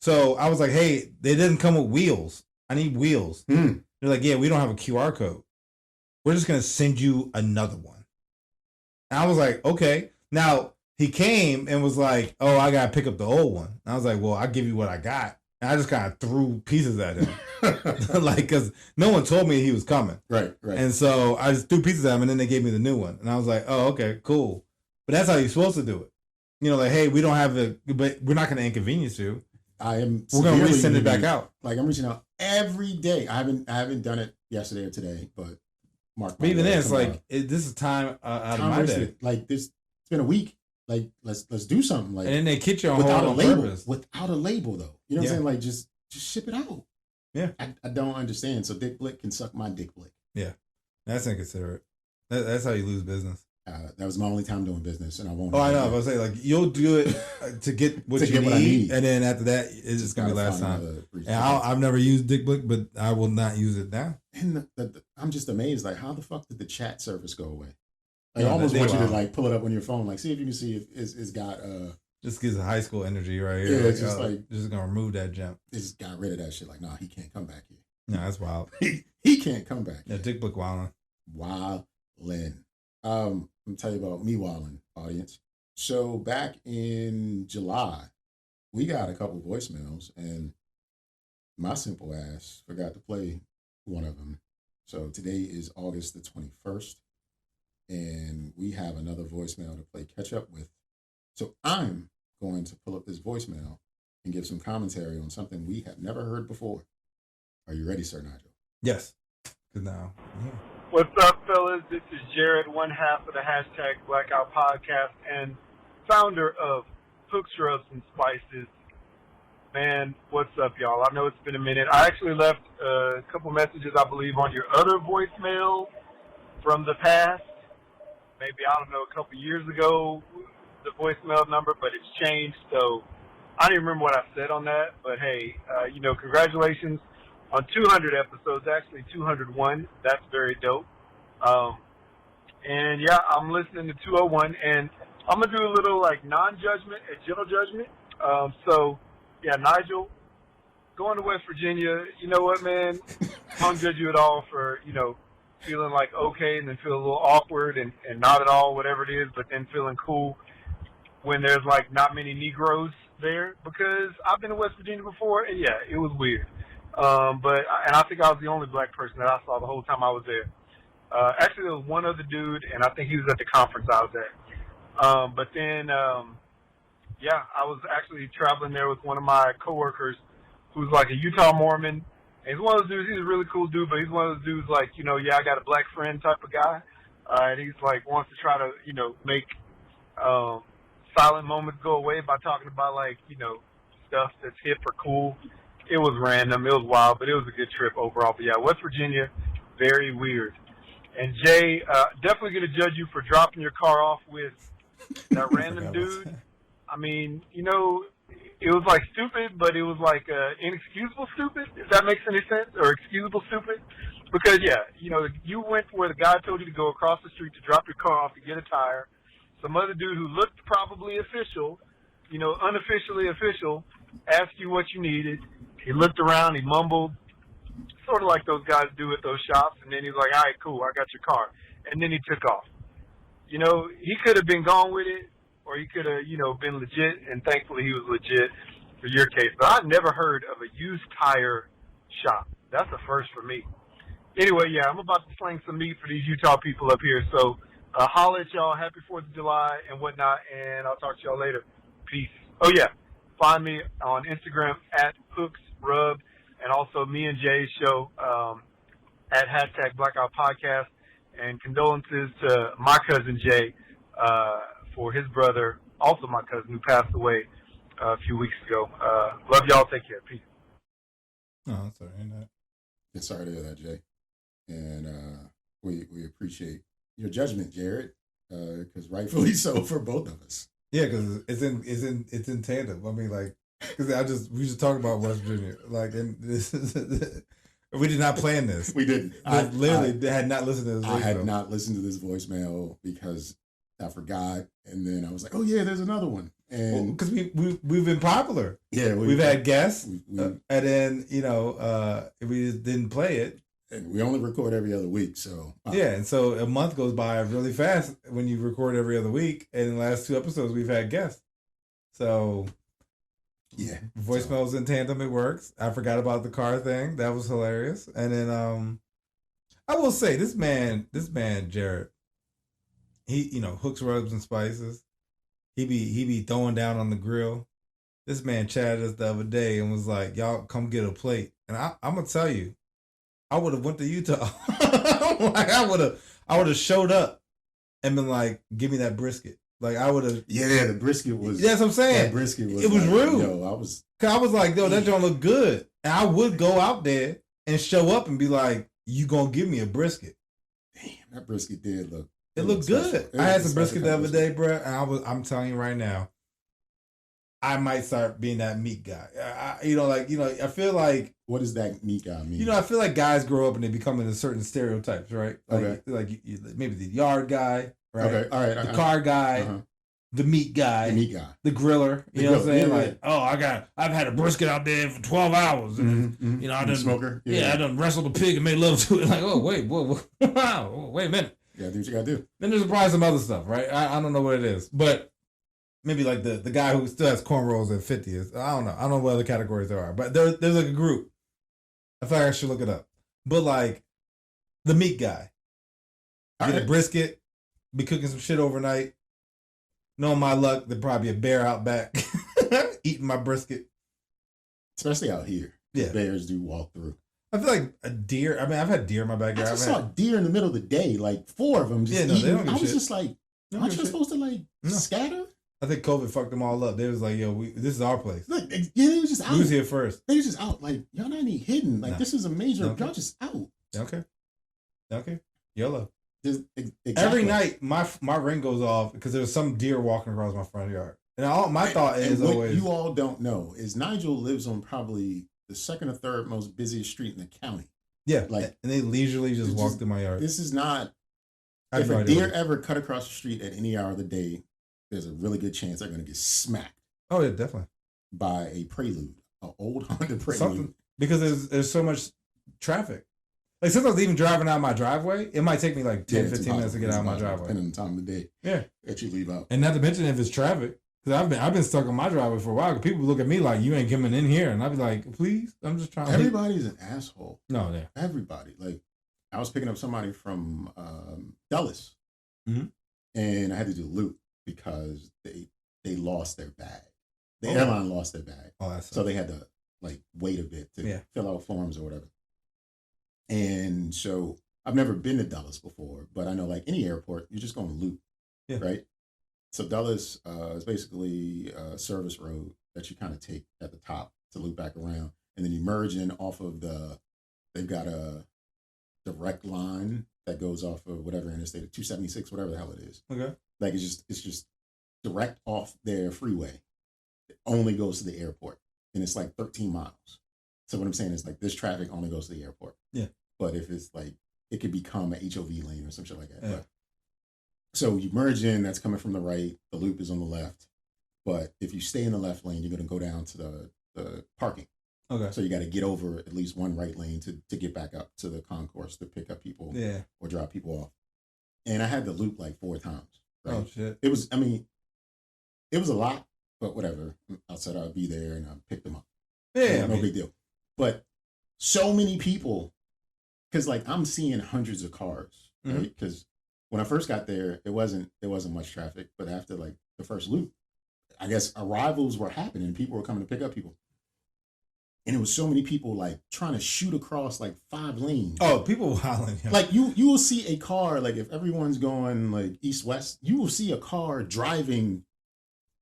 So I was like, hey, they didn't come with wheels. I need wheels. They're like, yeah, we don't have a QR code. We're just gonna send you another one. And I was like, okay. Now, he came and was like, oh, I got to pick up the old one. And I was like, well, I'll give you what I got. And I just kind of threw pieces at him. Like, because no one told me he was coming. Right. And so I just threw pieces at him, and then they gave me the new one. And I was like, oh, okay, cool. But that's how you're supposed to do it. You know, like, hey, we don't have but we're not going to inconvenience you. We're going to resend it back out. Like, I'm reaching out every day. I haven't done it yesterday or today, but Mark. But even then, it's like this is time out of my day. Like this, it's been a week. Like let's do something. Like, and then they kit you on without a label. Purpose. Without a label, though. You know what I'm saying? Like just ship it out. Yeah. I don't understand. So Dick Blick can suck my Dick Blick. Yeah, that's inconsiderate. That's how you lose business. That was my only time doing business, and I won't. Oh, I know. I was saying, like, you'll do it to get what you need, and then after that, it's just gonna be last time. And I've never used Dick Blick, but I will not use it now. And I'm just amazed, like, how the fuck did the chat service go away? Like, I almost want you to like pull it up on your phone, like, see if you can see if it's got This gives high school energy right here. Yeah, it's just like just gonna remove that jump. It just got rid of that shit. Like, nah, he can't come back here. No, that's wild. he can't come back. Yeah, Dick Blick wildin'. Wildin'. Let me tell you about me wildin', audience. So back in July, we got a couple voicemails, and my simple ass forgot to play one of them. So today is August the 21st, and we have another voicemail to play catch up with. So I'm going to pull up this voicemail and give some commentary on something we have never heard before. Are you ready, Sir Nygel? Yes. Good now. Yeah. What's up, fellas? This is Jared, one half of the hashtag Blackout Podcast and founder of Hooks, Rubs, and Spices. Man, what's up, y'all? I know it's been a minute. I actually left a couple messages, I believe, on your other voicemail from the past. Maybe, I don't know, a couple years ago, the voicemail number, but it's changed. So I don't even remember what I said on that. But, hey, congratulations on 200 episodes, actually 201. That's very dope. And, yeah, I'm listening to 201. And I'm going to do a little, non-judgment and gentle judgment. Yeah, Nygel, going to West Virginia, you know what, man? I don't judge you at all for, feeling okay and then feel a little awkward and not at all, whatever it is, but then feeling cool when there's, not many Negroes there. Because I've been to West Virginia before, and, yeah, it was weird. And I think I was the only black person that I saw the whole time I was there. Actually, there was one other dude, and I think he was at the conference I was at. Yeah, I was actually traveling there with one of my coworkers who's a Utah Mormon. And he's one of those dudes, he's a really cool dude, but he's one of those dudes I got a black friend type of guy. And he's wants to try to, make silent moments go away by talking about stuff that's hip or cool. It was random, it was wild, but it was a good trip overall. But yeah, West Virginia, very weird. And Jay, definitely going to judge you for dropping your car off with that random dude. I mean, it was stupid, but it was inexcusable stupid, if that makes any sense, or excusable stupid. Because, yeah, you went where the guy told you to go across the street to drop your car off to get a tire. Some other dude who looked probably official, unofficially official, asked you what you needed. He looked around, he mumbled, sort of like those guys do at those shops, and then he's like, all right, cool, I got your car. And then he took off. He could have been gone with it, or he could have, been legit, and thankfully he was legit for your case. But I've never heard of a used tire shop. That's a first for me. Anyway, yeah, I'm about to sling some meat for these Utah people up here. So holla at y'all. Happy 4th of July and whatnot, and I'll talk to y'all later. Peace. Oh, yeah. Find me on Instagram at HooksRub, and also me and Jay's show at #Blackout Podcast. And condolences to my cousin Jay for his brother, also my cousin, who passed away a few weeks ago. Love y'all. Take care. Peace. Oh, sorry. Yeah, sorry to hear that, Jay. And we appreciate your judgment, Jared, because rightfully so for both of us. Yeah, because it's in tandem. I mean, because we just talking about West Virginia, and this is. We did not plan this. We didn't. I had not listened to this voicemail. I had not listened to this voicemail because I forgot, and then I was like, "Oh yeah, there's another one." And because we've been popular. Yeah, we've had guests, and then we just didn't play it. And we only record every other week, so yeah, and so a month goes by really fast when you record every other week. And in the last 2 episodes, we've had guests. So yeah, voicemails in tandem, it works. I forgot about the car thing. That was hilarious. And then I will say this man Jared, he hooks, rubs, and spices. He be throwing down on the grill. This man chatted us the other day and was like, "Y'all come get a plate." And I'm gonna tell you, I would have went to Utah. I would have showed up and been like, "Give me that brisket." I would have. Yeah, the brisket was. That's what I'm saying. That brisket was. It was rude. Yo, I was like, "Yo, that don't look good." And I would go out there and show up and be like, "You gonna give me a brisket?" Damn, that brisket did look. It looked good. I had some brisket the other day, bro, and I'm telling you right now, I might start being that meat guy. I feel like. What does that meat guy mean? I feel like guys grow up and they become into certain stereotypes, right? Okay. Maybe the yard guy, right? Okay, all right. The car guy, the meat guy, the griller. You know what I'm saying? Yeah. I've had a brisket out there for 12 hours, and I done smoker. I done wrestled a pig and made love to it. Wait a minute. Yeah, do what you gotta do. Then there's probably some other stuff, right? I don't know what it is, but maybe the guy who still has cornrows at 50 is. I don't know. I don't know what other categories there are, but there's a group. I feel like I should look it up. But the meat guy. Get a brisket, be cooking some shit overnight. Knowing my luck, there'd probably be a bear out back eating my brisket. Especially out here. Yeah. Bears do walk through. I feel like a deer. I mean, I've had deer in my backyard. I just saw a deer in the middle of the day, 4 of them just eating. They don't give I was shit. just like, aren't you supposed to scatter? I think COVID fucked them all up. They was like, yo, this is our place. Like, yeah, they was just out. We was here first. They was just out. Like, y'all not even hidden. Like, this is a major. Okay. Y'all just out. Okay. YOLO. Exactly. Every night, my ring goes off because there's some deer walking across my front yard. And my thought is what always... you all don't know is Nygel lives on probably the second or third most busiest street in the county. Yeah, like, and they leisurely just walk through my yard. This is not... If a deer ever cut across the street at any hour of the day, there's a really good chance they're going to get smacked. Oh, yeah, definitely. By a Prelude, an old Honda Prelude. Something, because there's so much traffic. Like, sometimes even driving out my driveway, it might take me like 10, 15 minutes to get out of my driveway. Depending on the time of the day that you leave out. And not to mention if it's traffic. Because I've been stuck on my driveway for a while. People look at me like, you ain't coming in here. And I'd be like, please, I'm just trying. Everybody's an asshole. No, yeah. Everybody. Like, I was picking up somebody from Dulles. Mm-hmm. And I had to do a loop because they lost their bag. The airline lost their bag. Oh, that's so they had to like wait a bit to fill out forms or whatever. And so I've never been to Dulles before, but I know like any airport, you're just going to loop, right? So Dulles is basically a service road that you kind of take at the top to loop back around, and then you merge in off of they've got a direct line that goes off of whatever interstate, 276, whatever the hell it is. Okay. Like it's just direct off their freeway. It only goes to the airport, and it's like 13 miles. So what I'm saying is like this traffic only goes to the airport. Yeah. But if it's like, it could become an HOV lane or some shit like that. Yeah. But, so you merge in, that's coming from the right, the loop is on the left. But if you stay in the left lane, you're going to go down to the parking. Okay. So you got to get over at least one right lane to get back up to the concourse to pick up people or drop people off. And I had to loop like 4 times. Right? Oh, shit. It was a lot, but whatever. I said I'd be there and I picked them up. Yeah. No big deal. But so many people, because like I'm seeing hundreds of cars, right? Because when I first got there, it wasn't much traffic. But after like the first loop, I guess arrivals were happening. People were coming to pick up people. And it was so many people like trying to shoot across like 5 lanes. Oh, people wilding. Yeah. Like you will see a car, like if everyone's going like east-west, you will see a car driving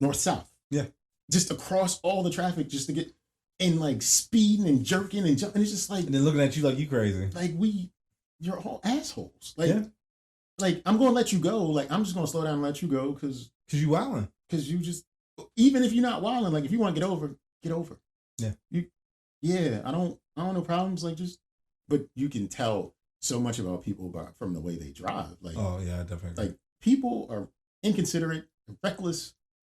north-south. Yeah. Just across all the traffic just to get, and like speeding and jerking and jumping. It's just like. And then looking at you like you crazy. Like you're all assholes. Like, like I'm going to let you go. Like I'm just going to slow down and let you go because you wilding. Because you just, even if you're not wilding, like if you want to get over, get over. Yeah. I don't know problems. Like but you can tell so much about people from the way they drive. Like, oh yeah, definitely. Like people are inconsiderate, reckless,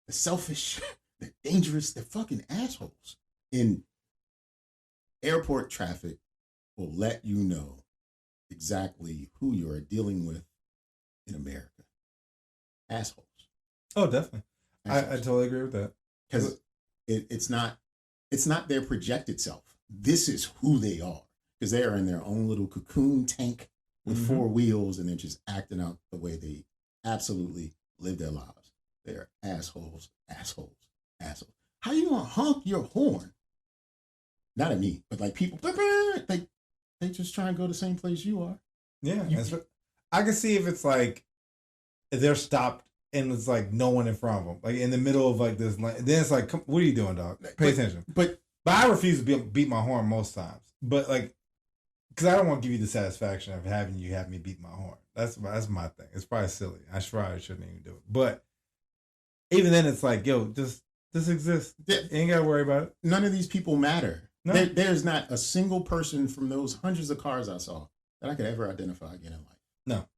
they're selfish, they're dangerous, they're fucking assholes. And airport traffic will let you know exactly who you are dealing with in America. Assholes. Oh, definitely. I totally agree with that. Because it's not their projected self. This is who they are. Because they are in their own little cocoon tank with 4 wheels and they're just acting out the way they absolutely live their lives. They're assholes, assholes, assholes. How you gonna honk your horn? Not at me, but like people, they just try and go the same place you are. Yeah. I can see if it's like, if they're stopped and it's like no one in front of them, like in the middle of like this, then it's like, what are you doing, dog? Pay attention. But I refuse to beat my horn most times. But like, because I don't want to give you the satisfaction of having you have me beat my horn. That's my thing. It's probably silly. I probably shouldn't even do it. But even then, it's like, yo, just exist. You ain't got to worry about it. None of these people matter. No. There's not a single person from those hundreds of cars I saw that I could ever identify again in life. No.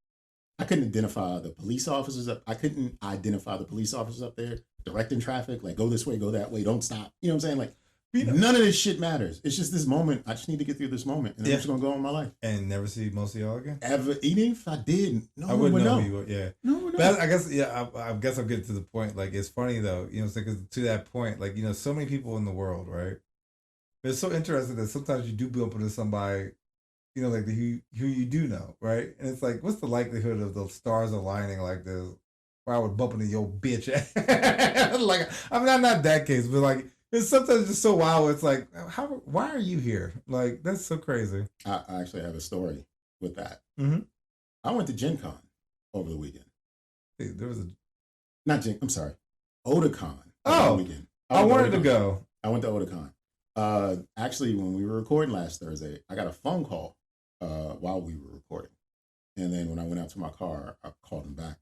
I couldn't identify the police officers I couldn't identify the police officers up there directing traffic, like go this way, go that way, don't stop. You know what I'm saying? Like none of this shit matters. It's just this moment. I just need to get through this moment, and I'm just gonna go on my life and never see most of y'all again. Ever, even if I did, no I one wouldn't would know know. who you would. Yeah, no one would but know. I guess I guess I'm getting to the point. Like it's funny though, you know, because to that point, like you know, so many people in the world, right? It's so interesting that sometimes you do bump into somebody, you know, like who you do know, right? And it's like, what's the likelihood of the stars aligning like this? Where I would bump into your bitch. Like, I mean, not that case, but like, it's sometimes just so wild. It's like, why are you here? Like, that's so crazy. I actually have a story with that. Mm-hmm. I went to Gen Con over the weekend. Hey, there was a... Not Gen, I'm sorry. Otakon. Oh, weekend. I wanted to go. I went to Otakon. Actually, when we were recording last Thursday, I got a phone call while we were recording. And then when I went out to my car, I called him back.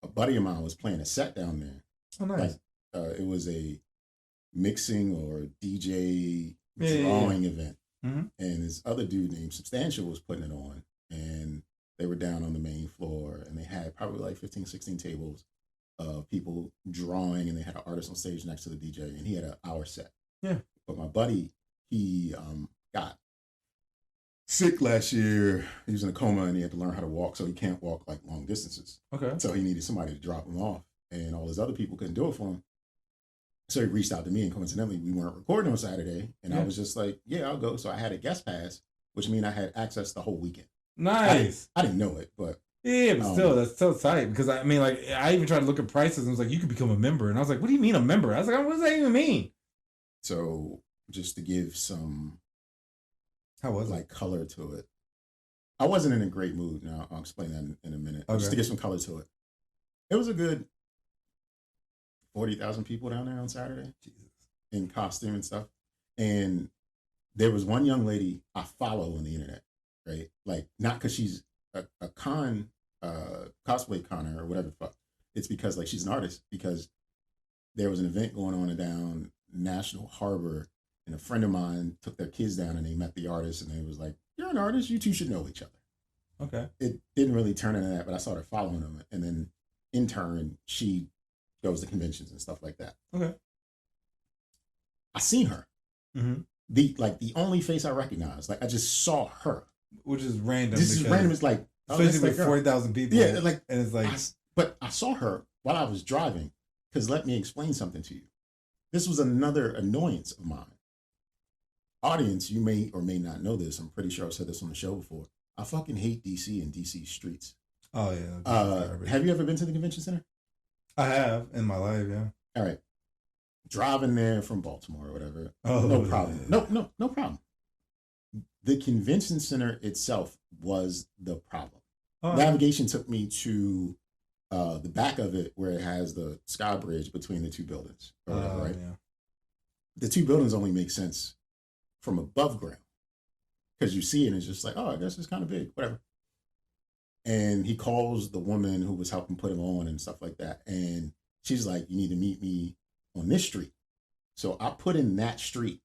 A buddy of mine was playing a set down there. Oh, nice. It was a mixing or DJ drawing event. Mm-hmm. And this other dude named Substantial was putting it on. And they were down on the main floor. And they had probably like 15, 16 tables of people drawing. And they had an artist on stage next to the DJ. And he had an hour set. Yeah. But my buddy, he got sick last year. He was in a coma and he had to learn how to walk. So he can't walk like long distances. Okay. So he needed somebody to drop him off. And all his other people couldn't do it for him. So he reached out to me, and coincidentally, we weren't recording on Saturday. And I was just like, yeah, I'll go. So I had a guest pass, which means I had access the whole weekend. Nice. I didn't know it, but. Yeah, but still, that's so tight. Because, I mean, like, I even tried to look at prices, and it was like, you could become a member. And I was like, what do you mean a member? I was like, what does that even mean? So just to give some. How was like color to it. I wasn't in a great mood. Now, I'll explain that in a minute. Okay. Just to get some color to it. It was a good 40,000 people down there on Saturday. Jesus. In costume and stuff. And there was one young lady I follow on the internet, right? Like, not because she's a cosplay conner or whatever the fuck. It's because, like, she's an artist. Because there was an event going on down National Harbor, and a friend of mine took their kids down and they met the artist, and they was like, you're an artist, you two should know each other. Okay. It didn't really turn into that, but I started following them. And then in turn, she goes to conventions and stuff like that. Okay. I seen her. Mm-hmm. The only face I recognized. Like, I just saw her. Which is random. This is random. It's like, especially with 40,000 people. Yeah, like, and it's like, but I saw her while I was driving. Because let me explain something to you. This was another annoyance of mine. Audience, you may or may not know this. I'm pretty sure I've said this on the show before. I fucking hate DC and DC streets. Oh, yeah. Have you ever been to the convention center? I have in my life, yeah. All right. Driving there from Baltimore or whatever. Oh, no problem. Yeah. No problem. The convention center itself was the problem. Oh, Navigation took me to the back of it where it has the sky bridge between the two buildings. Or whatever, right? Yeah. The two buildings only make sense from above ground. Because you see it and it's just like, oh, I guess it's kind of big, whatever. And he calls the woman who was helping put him on and stuff like that. And she's like, you need to meet me on this street. So I put in that street.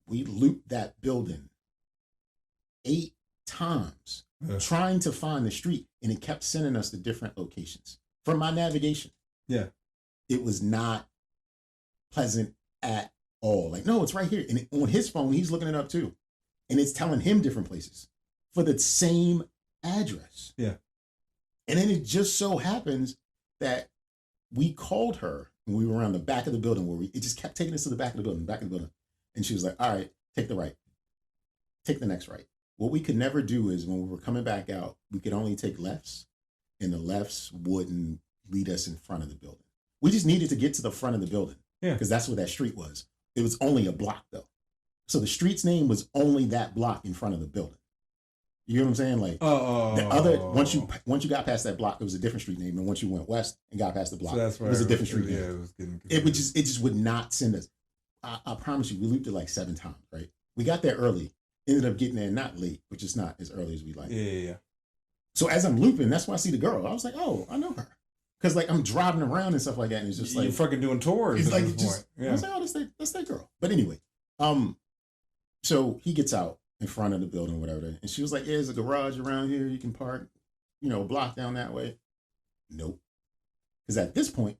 We looped that building 8 times trying to find the street. And it kept sending us to different locations from my navigation. Yeah. It was not pleasant at all. Like, no, it's right here. And on his phone, he's looking it up too. And it's telling him different places for the same address. Yeah. And then it just so happens that we called her and we were around the back of the building where it just kept taking us to the back of the building. And she was like, all right, take the right. Take the next right. What we could never do is when we were coming back out, we could only take lefts, and the lefts wouldn't lead us in front of the building. We just needed to get to the front of the building. Yeah. Because that's where that street was. It was only a block though. So the street's name was only that block in front of the building. You know what I'm saying? Like the other once you got past that block, it was a different street name, and once you went west and got past the block, so it was a different street name. It just would not send us. I promise you, we looped it like 7 times. Right? We got there early, ended up getting there not late, but just not as early as we like. Yeah. So as I'm looping, that's when I see the girl. I was like, oh, I know her, because like I'm driving around and stuff like that, and it's just like you're fucking doing tours. It's like I was like, oh, that's that girl. But anyway, so he gets out in front of the building, whatever. And she was like, yeah, there's a garage around here. You can park, a block down that way. Nope. Because at this point,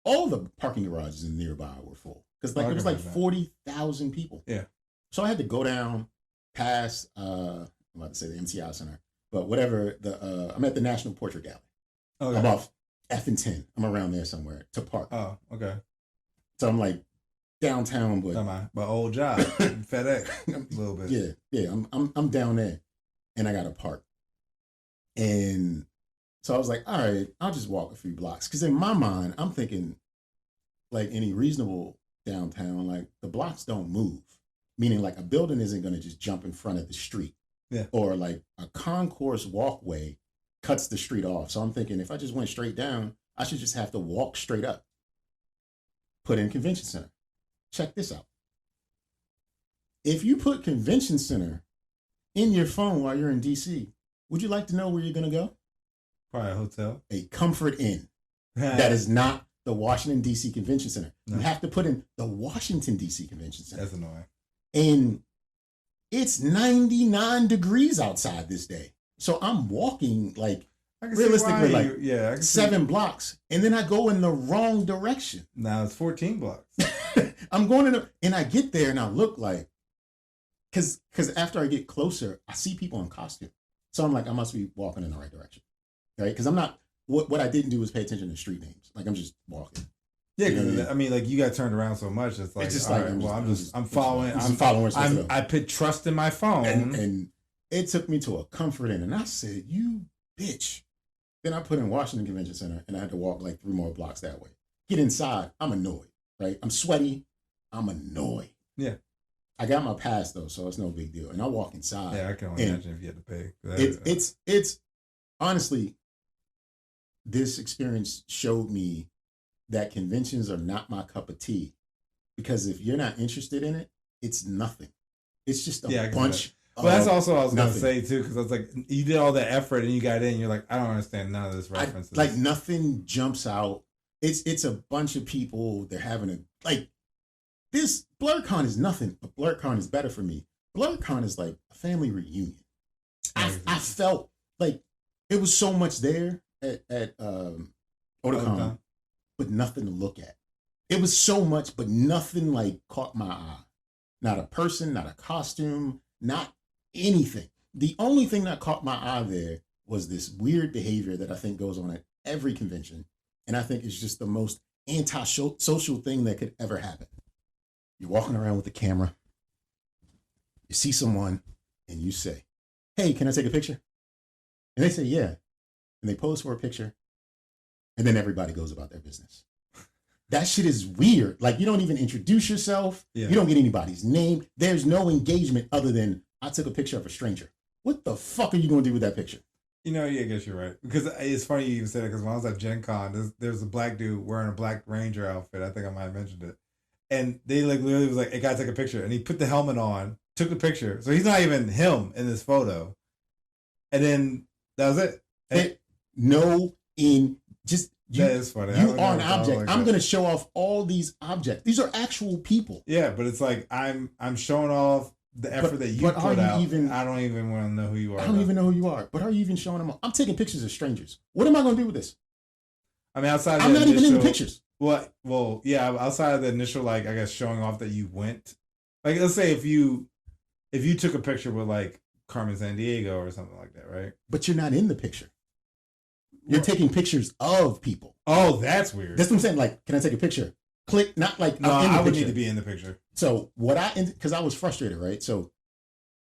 all the parking garages in nearby were full. Because it was like 40,000 people. Yeah. So I had to go down past, I'm about to say the MTI Center, but whatever, I'm at the National Portrait Gallery. Okay. I'm off F&10. I'm around there somewhere to park. Oh, okay. So I'm like, downtown, but my old job, FedEx, a little bit. Yeah. I'm down there, and I got to park, and so I was like, all right, I'll just walk a few blocks, because in my mind, I'm thinking, like any reasonable downtown, like the blocks don't move, meaning like a building isn't going to just jump in front of the street, or like a concourse walkway cuts the street off. So I'm thinking if I just went straight down, I should just have to walk straight up. put in convention center. Check this out. If you put convention center in your phone while you're in DC, would you like to know where you're going to go? Probably a hotel. A Comfort Inn. That is not the Washington, D.C. Convention Center. No. You have to put in the Washington, D.C. Convention Center. That's annoying. And it's 99 degrees outside this day. So I'm walking like, realistically, like 7 blocks. And then I go in the wrong direction. Now it's 14 blocks. I'm going and I get there and I look like, because after I get closer, I see people in costume. So I'm like, I must be walking in the right direction. Right? Because I'm not, what I didn't do was pay attention to street names. Like, I'm just walking. Yeah, because I mean, like, you got turned around so much. It's like, it's just like, I'm following. I put trust in my phone. And it took me to a Comfort Inn. And I said, you bitch. Then I put in Washington Convention Center and I had to walk like 3 more blocks that way. Get inside. I'm annoyed, right? I'm sweaty. I'm annoyed. Yeah. I got my pass though, so it's no big deal. And I walk inside. Yeah, I can only imagine if you had to pay. It's honestly, this experience showed me that conventions are not my cup of tea. Because if you're not interested in it, it's nothing. It's just a bunch. But that's also what I was going to say too, because I was like, you did all that effort and you got in, you're like, I don't understand none of this reference. Like nothing jumps out. It's a bunch of people. They're having this BlurCon is nothing, but BlurCon is better for me. BlurCon is like a family reunion. I felt like it was so much there at Otakon, but nothing to look at. It was so much, but nothing like caught my eye. Not a person, not a costume, not anything. The only thing that caught my eye there was this weird behavior that I think goes on at every convention. And I think it's just the most anti-social thing that could ever happen. You're walking around with the camera. You see someone and you say, hey, can I take a picture? And they say, yeah. And they pose for a picture. And then everybody goes about their business. That shit is weird. Like, you don't even introduce yourself. Yeah. You don't get anybody's name. There's no engagement other than I took a picture of a stranger. What the fuck are you going to do with that picture? You know, yeah, I guess you're right. Because it's funny you even said it, because when I was at Gen Con, there's a black dude wearing a Black Ranger outfit. I think I might have mentioned it. And they like literally was like, hey, guys, take a picture. And he put the helmet on, took the picture. So he's not even him in this photo. And then that was it. That is funny. You are an object. Like I'm going to show off all these objects. These are actual people. Yeah, but it's like I'm showing off the effort that you put out. I don't even want to know who you are. I don't even know who you are. But are you even showing them all? I'm taking pictures of strangers. What am I going to do with this? I mean, outside of I'm not even in the pictures. Well, yeah. Outside of the initial, like, I guess, showing off that you went. Like, let's say if you took a picture with like Carmen Sandiego or something like that, right? But you're not in the picture. You're taking pictures of people. Oh, that's weird. That's what I'm saying. Like, can I take a picture? Click, not like no, I would need to be in the picture. So because I was frustrated, right? So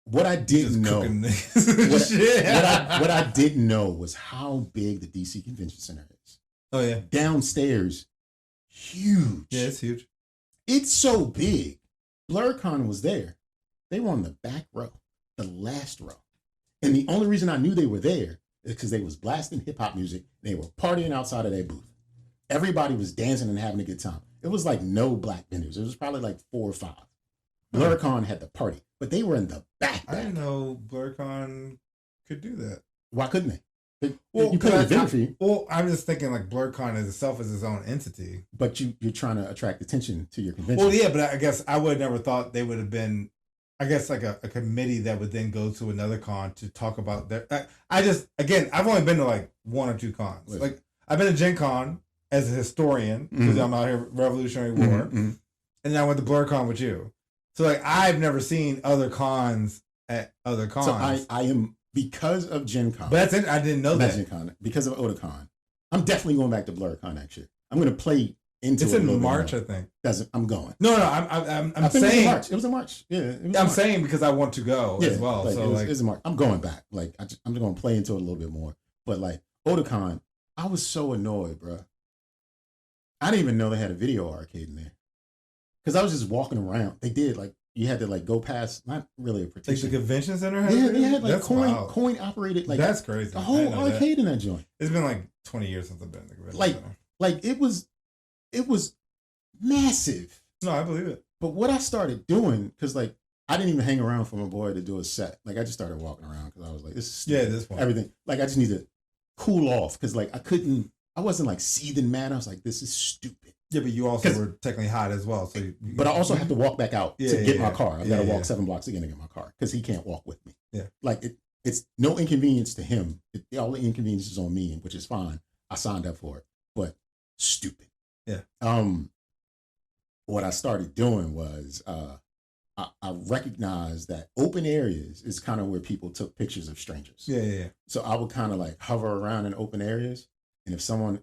what I didn't know, what I didn't know was how big the DC Convention Center is. Oh yeah, downstairs, huge. Yeah, it's huge. It's so big. BlurCon was there. They were on the back row, the last row, and the only reason I knew they were there is because they was blasting hip hop music. They were partying outside of their booth. Everybody was dancing and having a good time. It was like no black vendors. It was probably like 4 or 5. BlurCon had the party, but they were in the back. I didn't know BlurCon could do that. Why couldn't they? You couldn't have for you. Well, I'm just thinking like BlurCon as itself as its own entity. But you're trying to attract attention to your convention. Well, yeah, but I guess I would have never thought they would have been, I guess, like a committee that would then go to another con to talk about their. I've only been to like 1 or 2 cons. Listen. Like I've been to Gen Con as a historian because I'm out here Revolutionary War, and then I went to BlurCon with you. So like I've never seen other cons at other cons. So I am, because of Gen Con. But that's it. I didn't know that. Gen Con, because of Otakon. I'm definitely going back to BlurCon next year. I'm going to play into it's it. It's in March, I think. I'm going. No, I'm saying it was in March. Yeah, I'm saying because I want to go as well. Like, so it's in March. I'm going back. Like I'm going to play into it a little bit more. But like Otakon, I was so annoyed, bro. I didn't even know they had a video arcade in there. Because I was just walking around. They did, like, you had to, like, go past, not really a partition. Like the convention center had they had, like, coin operated, like, that's crazy. The whole arcade in that joint. It's been, like, 20 years since I've been in the convention center. Like, it was massive. No, I believe it. But what I started doing, because like I didn't even hang around for my boy to do a set. Like I just started walking around because I was like, this is stupid. This one. Everything. Like I just need to cool off because like I wasn't like seething mad. I was like, this is stupid. Yeah, but you also were technically hot as well. So, but I also have to walk back out to get my car. I got to walk 7 blocks again to get my car because he can't walk with me. Yeah, like it's no inconvenience to him. All the inconvenience is on me, which is fine. I signed up for it, but stupid. Yeah. What I started doing was I recognized that open areas is kind of where people took pictures of strangers. Yeah. So I would kind of like hover around in open areas. And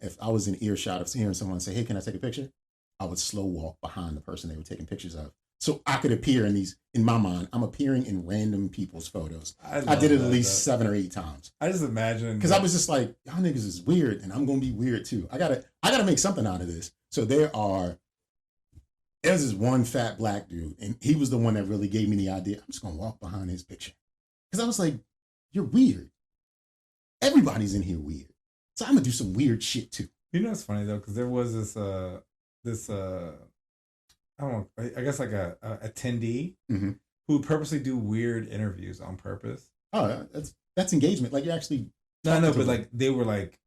if I was in earshot of hearing someone say, hey, can I take a picture? I would slow walk behind the person they were taking pictures of. So I could appear in my mind, I'm appearing in random people's photos. I did it at least 7 or 8 times. I just imagine. Because I was just like, y'all niggas is weird and I'm going to be weird too. I gotta make something out of this. So there's this one fat black dude and he was the one that really gave me the idea. I'm just going to walk behind his picture. Because I was like, you're weird. Everybody's in here weird. So I'm gonna do some weird shit too. You know, it's funny though, because there was this I don't know, I guess like a attendee who would purposely do weird interviews on purpose. Oh, that's engagement. Like you're actually but like they were like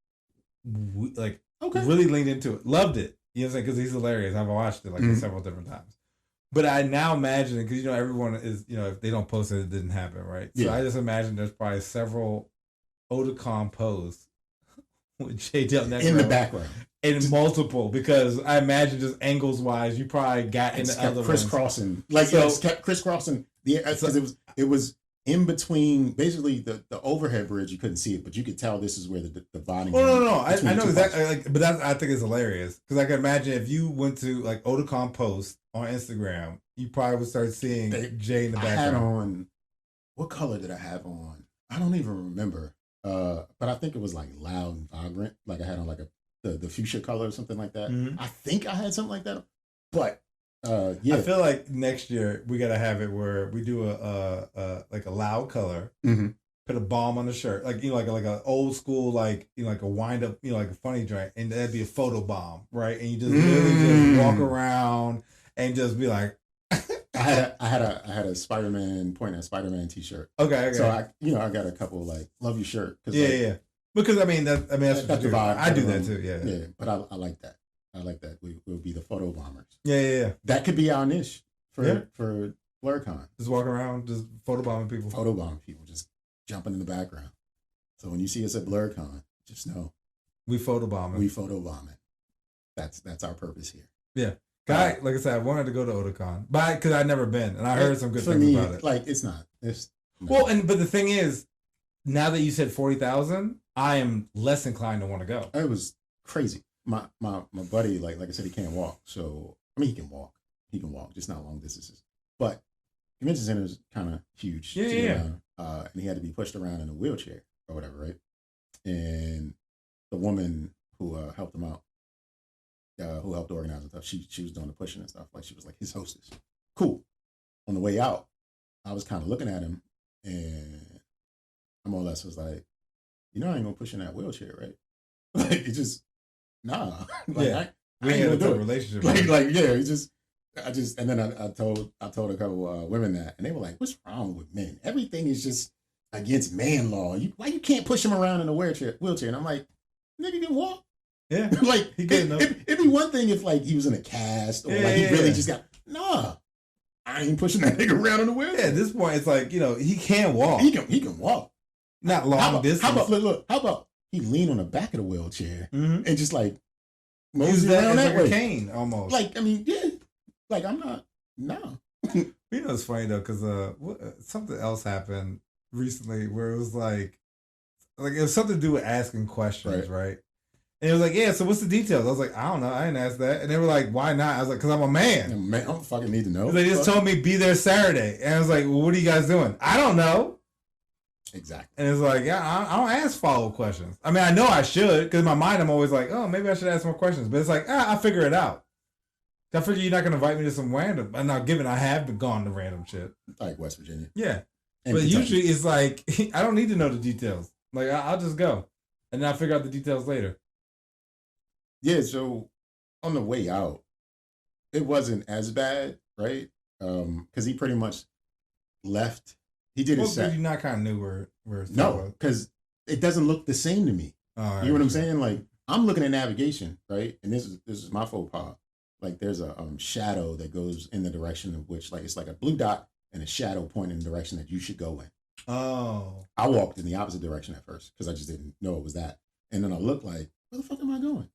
really leaned into it, loved it. You know what I'm saying? Because he's hilarious. I've watched it like several different times. But I now imagine, because everyone is, if they don't post it, it didn't happen, right? So I just imagine there's probably several Otakon posts with Jay Delnegro in the background, and multiple, because I imagine just angles wise, you probably got into other crisscrossing, kept crisscrossing because it was in between. Basically, the overhead bridge you couldn't see it, but you could tell this is where the dividing. No. I know exactly. But that I think is hilarious because I can imagine if you went to like Otakon post on Instagram, you probably would start seeing Jay in the background. I had on, what color did I have on? I don't even remember. But I think it was like loud and vibrant. Like I had on like the fuchsia color or something like that. I think I had something like that. But yeah, I feel like next year we gotta have it where we do a like a loud color, put a bomb on the shirt, like like an old school like like a wind up like a funny joint, and that'd be a photo bomb, right? And you just literally just walk around and just be like. I had a Spider-Man Spider-Man t-shirt. Okay. So I got a couple like love your shirt. Yeah. Because that's what you do. I do that too. Yeah. Yeah. But I like that. I like that. We'll be the photo bombers. Yeah. That could be our niche for BlurCon. Just walking around, just photobombing people. Photobombing people, just jumping in the background. So when you see us at BlurCon, just know we photobombing. That's our purpose here. Yeah. Like I said, I wanted to go to Otakon, but because I'd never been, and I heard some good things about it. Like it's not. But the thing is, now that you said 40,000, I am less inclined to want to go. It was crazy. My buddy, like I said, he can't walk. So I mean, he can walk. Just not long distances. But convention center is kind of huge. Yeah. And he had to be pushed around in a wheelchair or whatever, right? And the woman who helped him out. Who helped organize and stuff. She was doing the pushing and stuff. Like she was like his hostess. Cool. On the way out, I was kind of looking at him, and I more or less was like, I ain't gonna push in that wheelchair, right? Like it just nah. Like, we ain't gonna do a relationship. And then I told a couple women that, and they were like, "What's wrong with men? Everything is just against man law. Why you can't push him around in a wheelchair?" And I'm like, "Nigga can walk." Yeah, like it'd be one thing if like he was in a cast or he really just got I ain't pushing that nigga around in the wheelchair. Yeah, at this point it's like he can walk. He can walk. Not long distance. How about he lean on the back of the wheelchair and just like use that around that like way. A cane almost. Like I mean, yeah. Like I'm not. No. It's funny though because something else happened recently where it was like it was something to do with asking questions, right? And it was like, yeah, so what's the details? I was like, I don't know. I didn't ask that. And they were like, why not? I was like, because I'm a man. I don't fucking need to know. They just told me be there Saturday. And I was like, well, what are you guys doing? I don't know. Exactly. And it's like, yeah, I don't ask follow-up questions. I mean, I know I should, because in my mind, I'm always like, oh, maybe I should ask more questions. But it's like, I'll figure it out. I figure you're not going to invite me to some random. And now, given I have been gone to random shit. Like West Virginia. Yeah. And but Kentucky. Usually it's like, I don't need to know the details. Like, I'll just go. And then I'll figure out the details later. Yeah, so on the way out, it wasn't as bad, right? Because he pretty much left. He did his set. You not kind of knew where no, because it doesn't look the same to me. Right, you know what I'm saying? Like I'm looking at navigation, right? And this is my faux pas. Like there's a shadow that goes in the direction of which, like it's like a blue dot and a shadow pointing in the direction that you should go in. Oh. I walked in the opposite direction at first because I just didn't know it was that. And then I looked like, where the fuck am I going?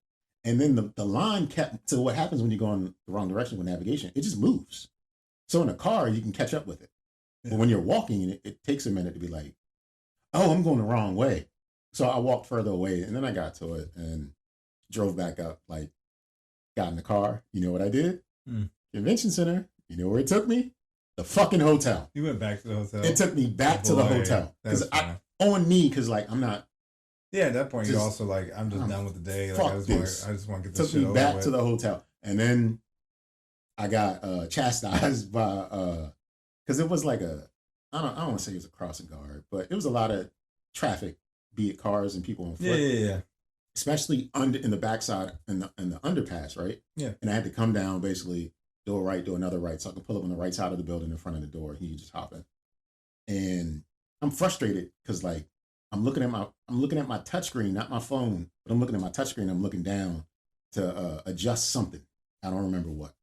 And then the line kept, so what happens when you go in the wrong direction with navigation? It just moves. So in a car, you can catch up with it. Yeah. But when you're walking, it takes a minute to be like, oh, I'm going the wrong way. So I walked further away and then I got to it and drove back up, like got in the car. You know what I did? Convention center. You know where it took me? The fucking hotel. You went back to the hotel? It took me back to the hotel. Because on me, because like I'm not. Yeah, at that point, you're also like, I'm just done with the day. Like, I just want to get this shit over with. Took me back to the hotel. And then I got chastised by, because it was like I don't want to say it was a crossing guard, but it was a lot of traffic, be it cars and people on foot. Yeah. Especially in the backside in the underpass, right? Yeah. And I had to come down, basically, do a right, do another right, so I can pull up on the right side of the building in front of the door. He could just hop in. And I'm frustrated because like I'm looking at my touchscreen, not my phone, but I'm looking at my touchscreen. I'm looking down to adjust something. I don't remember what.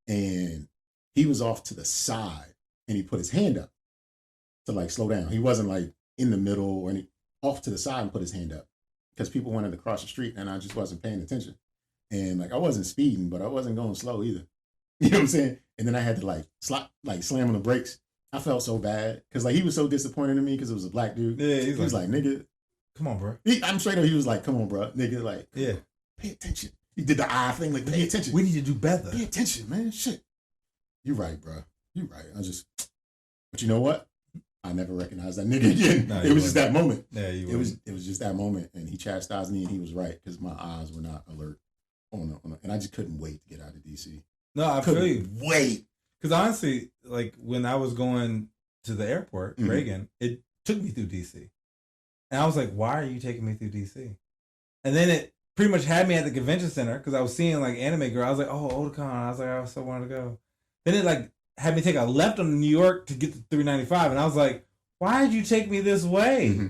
And he was off to the side, and he put his hand up to like slow down. He wasn't like in the middle or off to the side and put his hand up because people wanted to cross the street, and I just wasn't paying attention. And like I wasn't speeding, but I wasn't going slow either. You know what I'm saying? And then I had to slam on the brakes. I felt so bad because like he was so disappointed in me because it was a black dude. Yeah, he was like, nigga, come on, bro. I'm straight up. He was like, come on, bro, nigga, like, yeah, pay attention. He did the eye thing, like, pay attention. We need to do better. Pay attention, man. Shit, you right, bro. You right. But you know what? I never recognized that nigga again. No, it was just that moment. Yeah, it was just that moment, and he chastised me, and he was right because my eyes were not alert and I just couldn't wait to get out of DC. No, I feel you. Wait. Because honestly, like when I was going to the airport, Reagan, it took me through DC. And I was like, why are you taking me through DC? And then it pretty much had me at the convention center because I was seeing like Anime Girl. I was like, oh, Otakon. I was like, I so wanted to go. Then it like had me take a left on New York to get to 395. And I was like, why did you take me this way? Mm-hmm.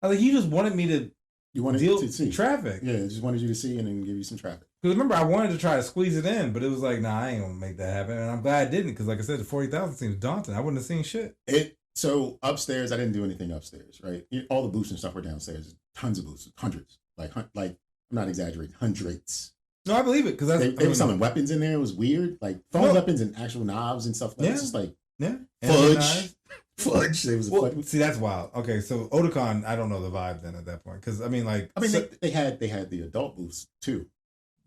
I was like, you just wanted me to deal to see traffic. Yeah, just wanted you to see and then give you some traffic. Because remember, I wanted to try to squeeze it in, but it was like, nah, I ain't gonna make that happen. And I'm glad I didn't, because like I said, the 40,000 seems daunting. I wouldn't have seen shit. So upstairs, I didn't do anything upstairs, right? All the booths and stuff were downstairs. Tons of booths, hundreds. Like I'm not exaggerating, hundreds. No, I believe it, because they were selling weapons in there. It was weird, like phone weapons and actual knives and stuff. Like it's just like fudge. See, that's wild. Okay, so Otakon, I don't know the vibe then at that point, because they had the adult booths too,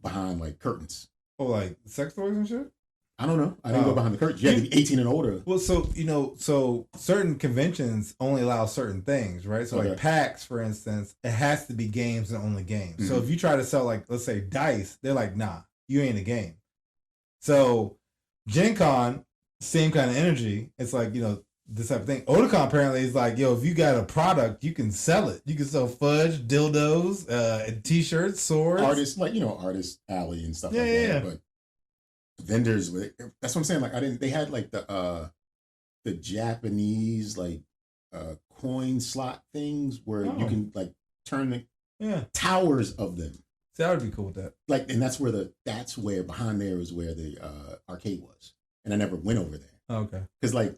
behind like curtains. Oh, like sex toys and shit. I don't know. I didn't go behind the curtains. You had to be 18 and older. Well, so certain conventions only allow certain things, right? So like PAX, for instance, it has to be games and only games. Mm-hmm. So if you try to sell like, let's say dice, they're like, nah, you ain't a game. So Gen Con, same kind of energy. It's like, this type of thing. Otakon apparently is like, yo, if you got a product, you can sell it. You can sell fudge, dildos, t-shirts, swords. Artist alley and stuff like that. Yeah. But vendors, that's what I'm saying. Like they had like the Japanese like coin slot things where you can like turn the towers of them. See, I would be cool with that. Like, and that's where behind there is where the arcade was. And I never went over there. Oh, okay. Because like,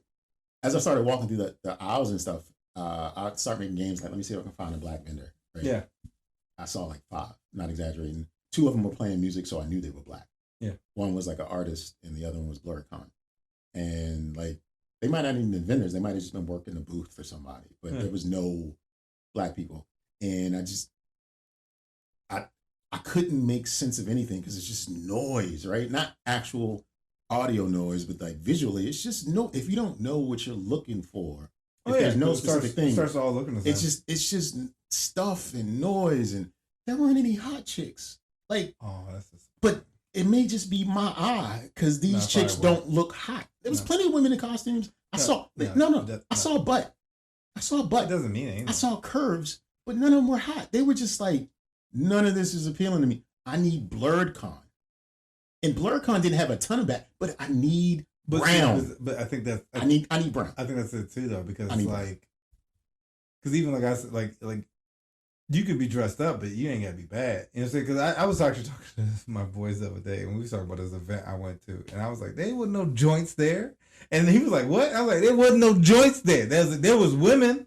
as I started walking through the aisles and stuff, I'd start making games like, let me see if I can find a black vendor. Right? Yeah. I saw like 5, not exaggerating. 2 of them were playing music, so I knew they were black. Yeah. One was like an artist, and the other one was Blurcon. And like, they might not even been vendors. They might have just been working the booth for somebody, but there was no black people. And I couldn't make sense of anything because it's just noise, right? Not actual audio noise, but like visually, it's just if you don't know what you're looking for, there's no specific thing, it starts all looking the same. It's just stuff and noise, and there weren't any hot chicks. Like, but it may just be my eye because these chicks don't look hot. There was plenty of women in costumes. I saw a butt. I saw a butt. It doesn't mean anything. I saw curves, but none of them were hot. They were just like, none of this is appealing to me. I need Blurred Con. And BlurCon didn't have a ton of that, but I need brown. But I think that's I need brown. I think that's it too, though, because because even like I said, like you could be dressed up, but you ain't gotta be bad. You know what I'm saying? Because I was actually talking to my boys the other day, and we was talking about this event I went to, and I was like, there wasn't no joints there, and he was like, what? I was like, there wasn't no joints there. There was women.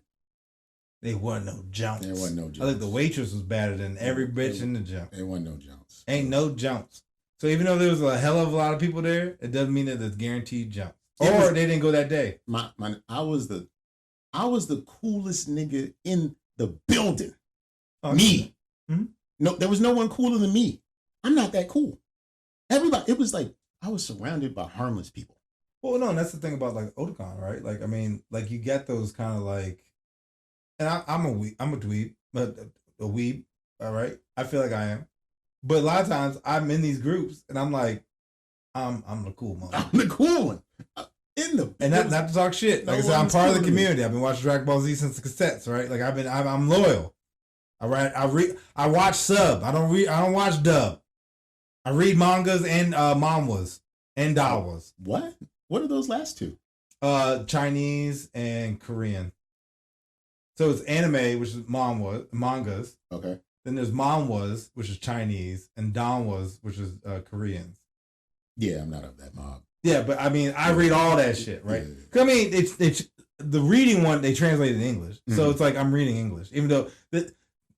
There wasn't no joints. There wasn't no joints. I think the waitress was better than every bitch in the jump. There wasn't no joints. Ain't no jumps. So even though there was a hell of a lot of people there, it doesn't mean that there's guaranteed jumps. Or they didn't go that day. I was the coolest nigga in the building. Oh, me. Mm-hmm. No, there was no one cooler than me. I'm not that cool. Everybody, it was like I was surrounded by harmless people. Well, no, and that's the thing about like Otakon, right? Like, I mean, like you get those kind of like, and I'm a dweeb, but a weeb, all right? I feel like I am. But a lot of times I'm in these groups and I'm like, I'm the cool one. I'm the cool one. And not to talk shit. Like I said, I'm part of the community. I've been watching Dragon Ball Z since the cassettes, right? Like I'm loyal. All right. I watch sub. I don't watch dub. I read mangas and manhwas and dawas. What? What are those last two? Chinese and Korean. So it's anime, which is mangas. Okay. Then there's manhwas, which is Chinese, and danwas, which is Koreans. Yeah, I'm not of that mob. Yeah, but I mean, I read all that shit, right? Yeah. I mean, it's the reading one they translate in English, so it's like I'm reading English, even though the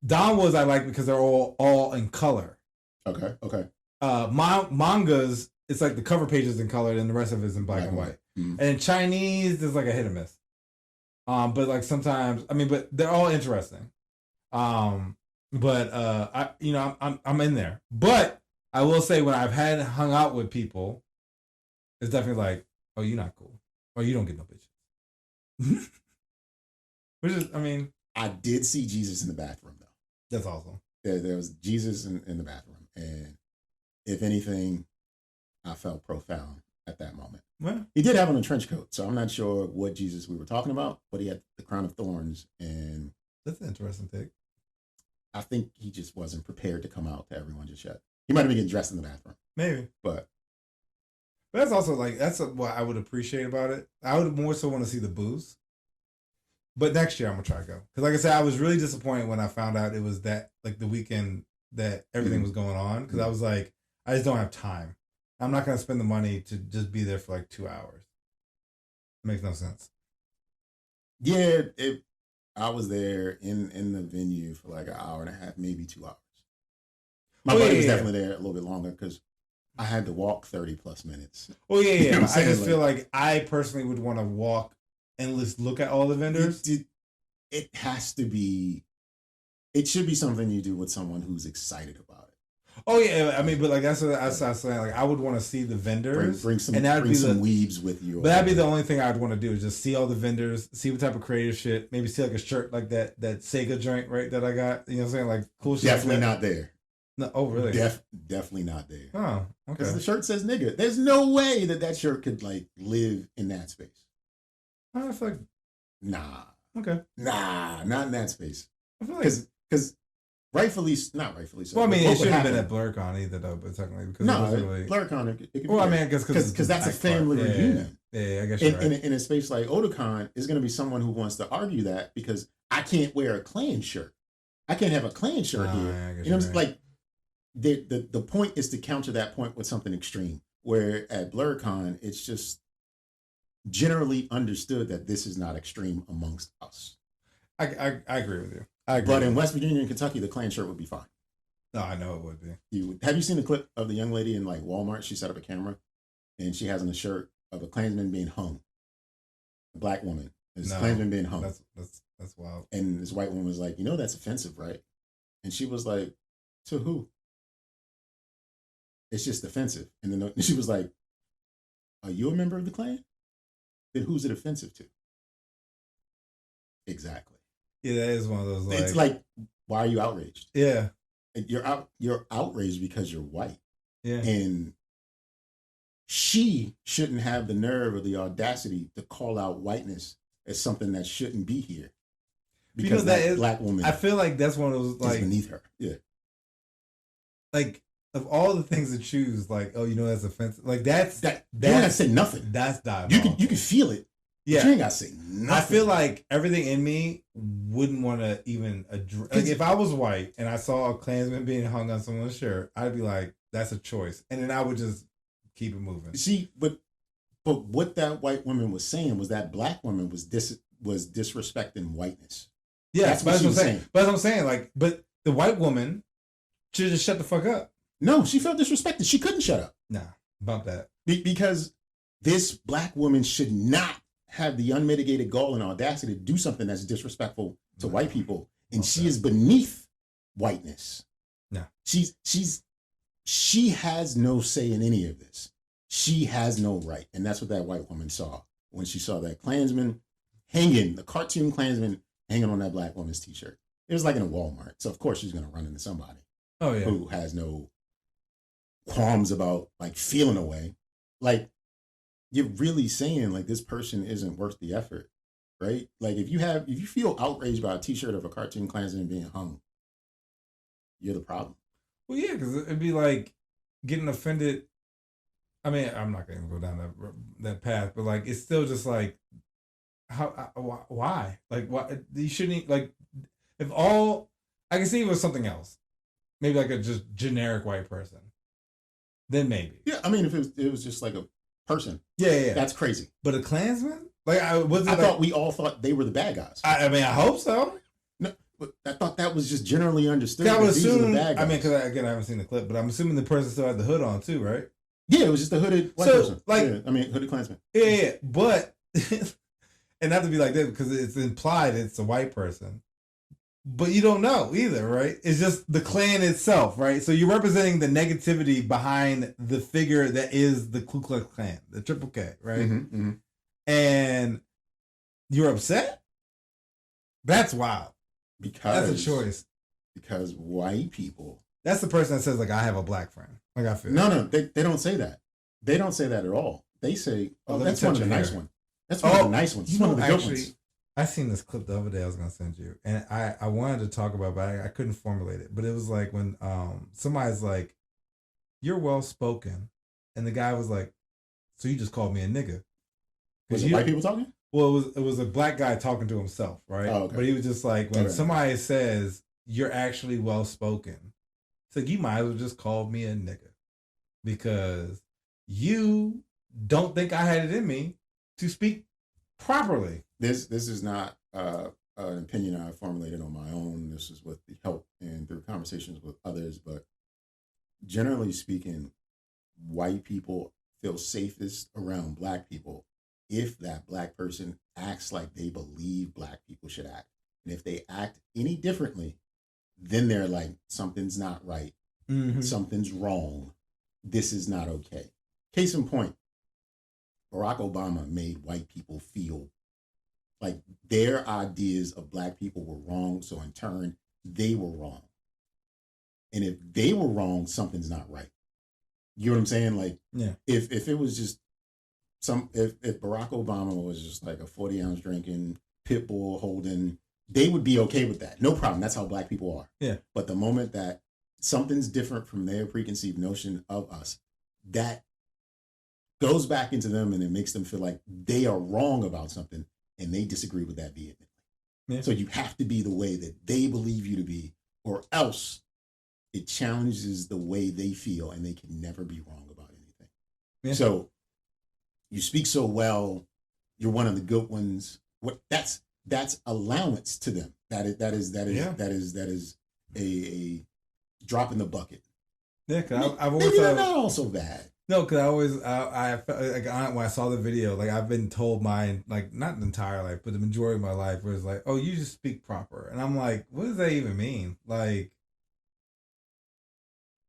danwas I like because they're all in color. Okay. Mangas, it's like the cover page is in color, and the rest of it is in black and white. Mm-hmm. And in Chinese, there's like a hit or miss. But like sometimes, I mean, but they're all interesting. I'm in there. But I will say when I've hung out with people, it's definitely like, oh, you're not cool. Or you don't get no bitches. Which is, I mean. I did see Jesus in the bathroom, though. That's awesome. There was Jesus in the bathroom. And if anything, I felt profound at that moment. Well, he did have on a trench coat, so I'm not sure what Jesus we were talking about, but he had the crown of thorns. And that's an interesting take. I think he just wasn't prepared to come out to everyone just yet. He might have been getting dressed in the bathroom. Maybe. But that's also like, what I would appreciate about it. I would more so want to see the booze. But next year I'm going to try to go. Because like I said, I was really disappointed when I found out it was that, like the weekend that everything was going on. Because I was like, I just don't have time. I'm not going to spend the money to just be there for like 2 hours. It makes no sense. Yeah, I was there in the venue for like an hour and a half, maybe 2 hours. My buddy was definitely there a little bit longer because I had to walk 30 plus minutes. Oh, yeah. You know I just feel like I personally would want to walk and just look at all the vendors. It has to be, it should be something you do with someone who's excited about it. Oh, yeah. I mean, but like that's what I was saying. Like, I would want to see the vendors. Bring some weebs with you. But that'd be the only thing I'd want to do is just see all the vendors, see what type of creative shit, maybe see like a shirt like that Sega joint, right, that I got. You know what I'm saying? Like cool shit. Definitely like not there. No, oh, really? Definitely not there. Oh, okay. Because the shirt says nigga. There's no way that shirt could like live in that space. I feel like nah. Okay. Nah, not in that space. I feel like because not rightfully so. Well, I mean, it shouldn't have been at BlurCon either, though. But technically, because BlurCon. It could well, I mean, I guess because that's a family reunion. Yeah, I guess you're right. In a space like Otakon, is going to be someone who wants to argue that because I can't wear a clan shirt. I can't have a clan shirt here. Yeah, you know what I'm saying? Like the point is to counter that point with something extreme. Where at BlurCon, it's just generally understood that this is not extreme amongst us. I agree with you. But in West Virginia and Kentucky, the clan shirt would be fine. No, I know it would be. Have you seen the clip of the young lady in like Walmart? She set up a camera and she has on a shirt of a Klansman being hung. A black woman. This Klansman being hung. That's wild. And this white woman was like, you know, that's offensive, right? And she was like, to who? It's just offensive. And then she was like, are you a member of the Klan? Then who's it offensive to? Exactly. Yeah, that is one of those. It's like, why are you outraged? Yeah, you're outraged because you're white. Yeah, and she shouldn't have the nerve or the audacity to call out whiteness as something that shouldn't be here because that black woman. I feel like that's one of those like beneath her. Yeah, like of all the things to choose, like, oh, that's offensive. Like that's you ain't gotta say nothing. That's diabolical. You can feel it. Yeah, but you ain't gotta say nothing. I feel like everything in me wouldn't want to even address. Like if I was white and I saw a Klansman being hung on someone's shirt, I'd be like, that's a choice, and then I would just keep it moving. See, but what that white woman was saying was that black woman was disrespecting whiteness. Yeah, that's what I'm saying. But I'm saying, like, but the white woman should just shut the fuck up. No, she felt disrespected. She couldn't shut up. Nah, bump that. Because this black woman should not have the unmitigated gall and audacity to do something that's disrespectful to white people, and she is beneath whiteness. No, she has no say in any of this. She has no right, and that's what that white woman saw when she saw that Klansman hanging, the cartoon Klansman hanging on that black woman's t-shirt. It was like in a Walmart, so of course she's gonna run into somebody who has no qualms about like feeling away. Like, you're really saying like this person isn't worth the effort, right? Like if you feel outraged by a t-shirt of a cartoon Klansman being hung, you're the problem. Well, yeah, because it'd be like getting offended. I mean, I'm not going to go down that path, but like it's still just like, why? Like, why you shouldn't like if all I can see it was something else, maybe like a just generic white person. Then maybe. Yeah, I mean, if it was just like a person. Yeah. That's crazy. But a Klansman? Like, I thought we all thought they were the bad guys. I mean, I hope so. No, but I thought that was just generally understood. I would assume. The bad guys. I mean, because I haven't seen the clip, but I'm assuming the person still had the hood on too, right? Yeah, it was just a hooded white person. Like, yeah, I mean, hooded Klansman. Yeah, but and not to be like that because it's implied it's a white person. But you don't know either, right? It's just the Klan itself, right? So you're representing the negativity behind the figure that is the Ku Klux Klan, the Triple K, right? Mm-hmm. And you're upset? That's wild. Because that's a choice. Because white people. That's the person that says, like, I have a black friend. Like, I feel. No, they don't say that. They don't say that at all. They say, that's one of the nice ones. That's one of the nice ones. It's one of the good ones. I seen this clip the other day I was going to send you. And I wanted to talk about it, but I couldn't formulate it. But it was like when somebody's like, you're well-spoken. And the guy was like, so you just called me a nigga. Was it white people talking? Well, it was a black guy talking to himself, right? Oh, okay. But he was just like, when somebody says, you're actually well-spoken, it's like, you might as well just call me a nigga. Because you don't think I had it in me to speak properly. This is not an opinion I formulated on my own. This is with the help and through conversations with others. But generally speaking, white people feel safest around black people if that black person acts like they believe black people should act. And if they act any differently, then they're like, something's not right. Mm-hmm. Something's wrong. This is not okay. Case in point, Barack Obama made white people feel like their ideas of black people were wrong. So in turn, they were wrong. And if they were wrong, something's not right. You know what I'm saying? Like, yeah. If it was just if Barack Obama was just like a 40-ounce drinking, pit bull holding, they would be okay with that. No problem. That's how black people are. Yeah. But the moment that something's different from their preconceived notion of us, that goes back into them and it makes them feel like they are wrong about something and they disagree with that vehemently. Yeah. So you have to be the way that they believe you to be, or else it challenges the way they feel and they can never be wrong about anything. Yeah. So you speak so well, you're one of the good ones. What that's allowance to them. That is a drop in the bucket. Yeah, because I've always maybe they're not all so bad. No, because I felt like when I saw the video, like I've been told my like not the entire life, but the majority of my life, where it's like, oh, you just speak proper, and I'm like, what does that even mean? Like,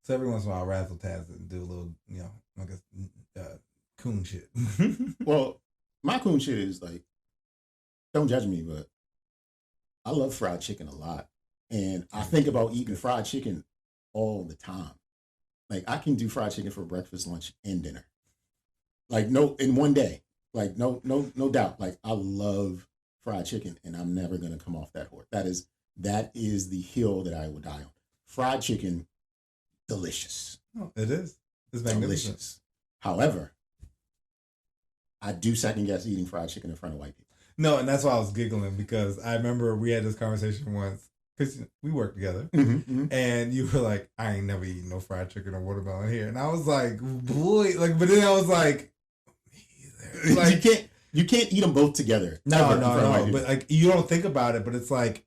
so every once in a while, razzle tazzle and do a little, I guess, coon shit. Well, my coon shit is like, don't judge me, but I love fried chicken a lot, and I think about eating fried chicken all the time. Like, I can do fried chicken for breakfast, lunch, and dinner. Like, in one day. Like, no doubt. Like, I love fried chicken, and I'm never gonna come off that horse. That is the hill that I will die on. Fried chicken, delicious. Oh, it is. It's magnificent. Delicious. However, I do second guess eating fried chicken in front of white people. No, and that's why I was giggling because I remember we had this conversation once because we worked together, and you were like, "I ain't never eaten no fried chicken or watermelon here," and I was like, "Boy," like, but then I was like, "Me either." Like, you can't eat them both together. No, but like you don't think about it, but it's like,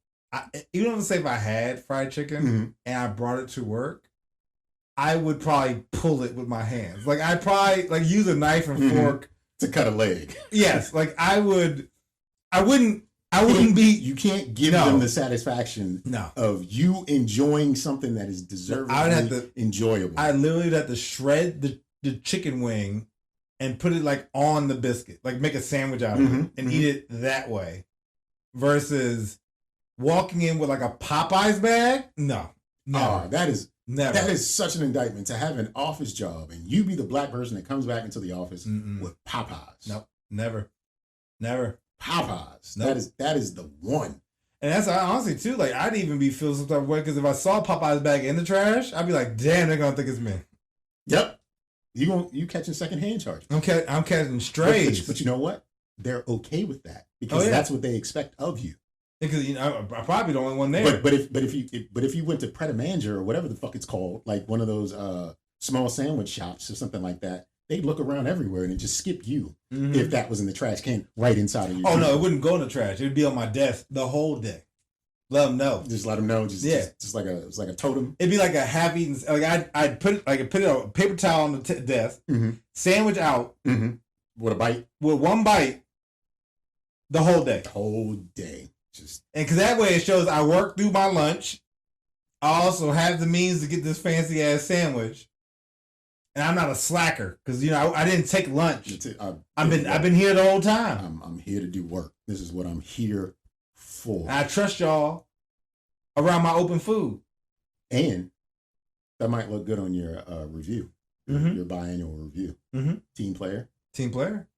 you don't say if I had fried chicken and I brought it to work, I would probably pull it with my hands. Like I'd probably like use a knife and fork to cut a leg. Yes, like I wouldn't be. You can't give them the satisfaction of you enjoying something that is deservedly enjoyable. I literally would have to shred the chicken wing and put it like on the biscuit, like make a sandwich out of it and eat it that way. Versus walking in with like a Popeyes bag. No, that is never. That is such an indictment to have an office job and you be the black person that comes back into the office with Popeyes. Nope, never. Popeyes. Nope. That is the one. And that's honestly too. Like I'd even be feeling some type of way because if I saw Popeyes bag in the trash, I'd be like, "Damn, they're gonna think it's me." Yep. You catching secondhand charges. I'm catching strays. But you know what? They're okay with that because that's what they expect of you. Because I'm probably the only one there. But if you went to Pret a Manger or whatever the fuck it's called, like one of those small sandwich shops or something like that, they'd look around everywhere and just skip you if that was in the trash can right inside of you. Oh no, it wouldn't go in the trash. It would be on my desk the whole day. Let them know. Just let them know. Just like a totem. It'd be like a half-eaten. Like I'd put a paper towel on the desk, sandwich out with one bite, the whole day. And because that way it shows I worked through my lunch. I also have the means to get this fancy ass sandwich, and I'm not a slacker because I didn't take lunch. I've been here the whole time. I'm here to do work. This is what I'm here for. And I trust y'all around my open food, and that might look good on your review, your biannual review. Team player,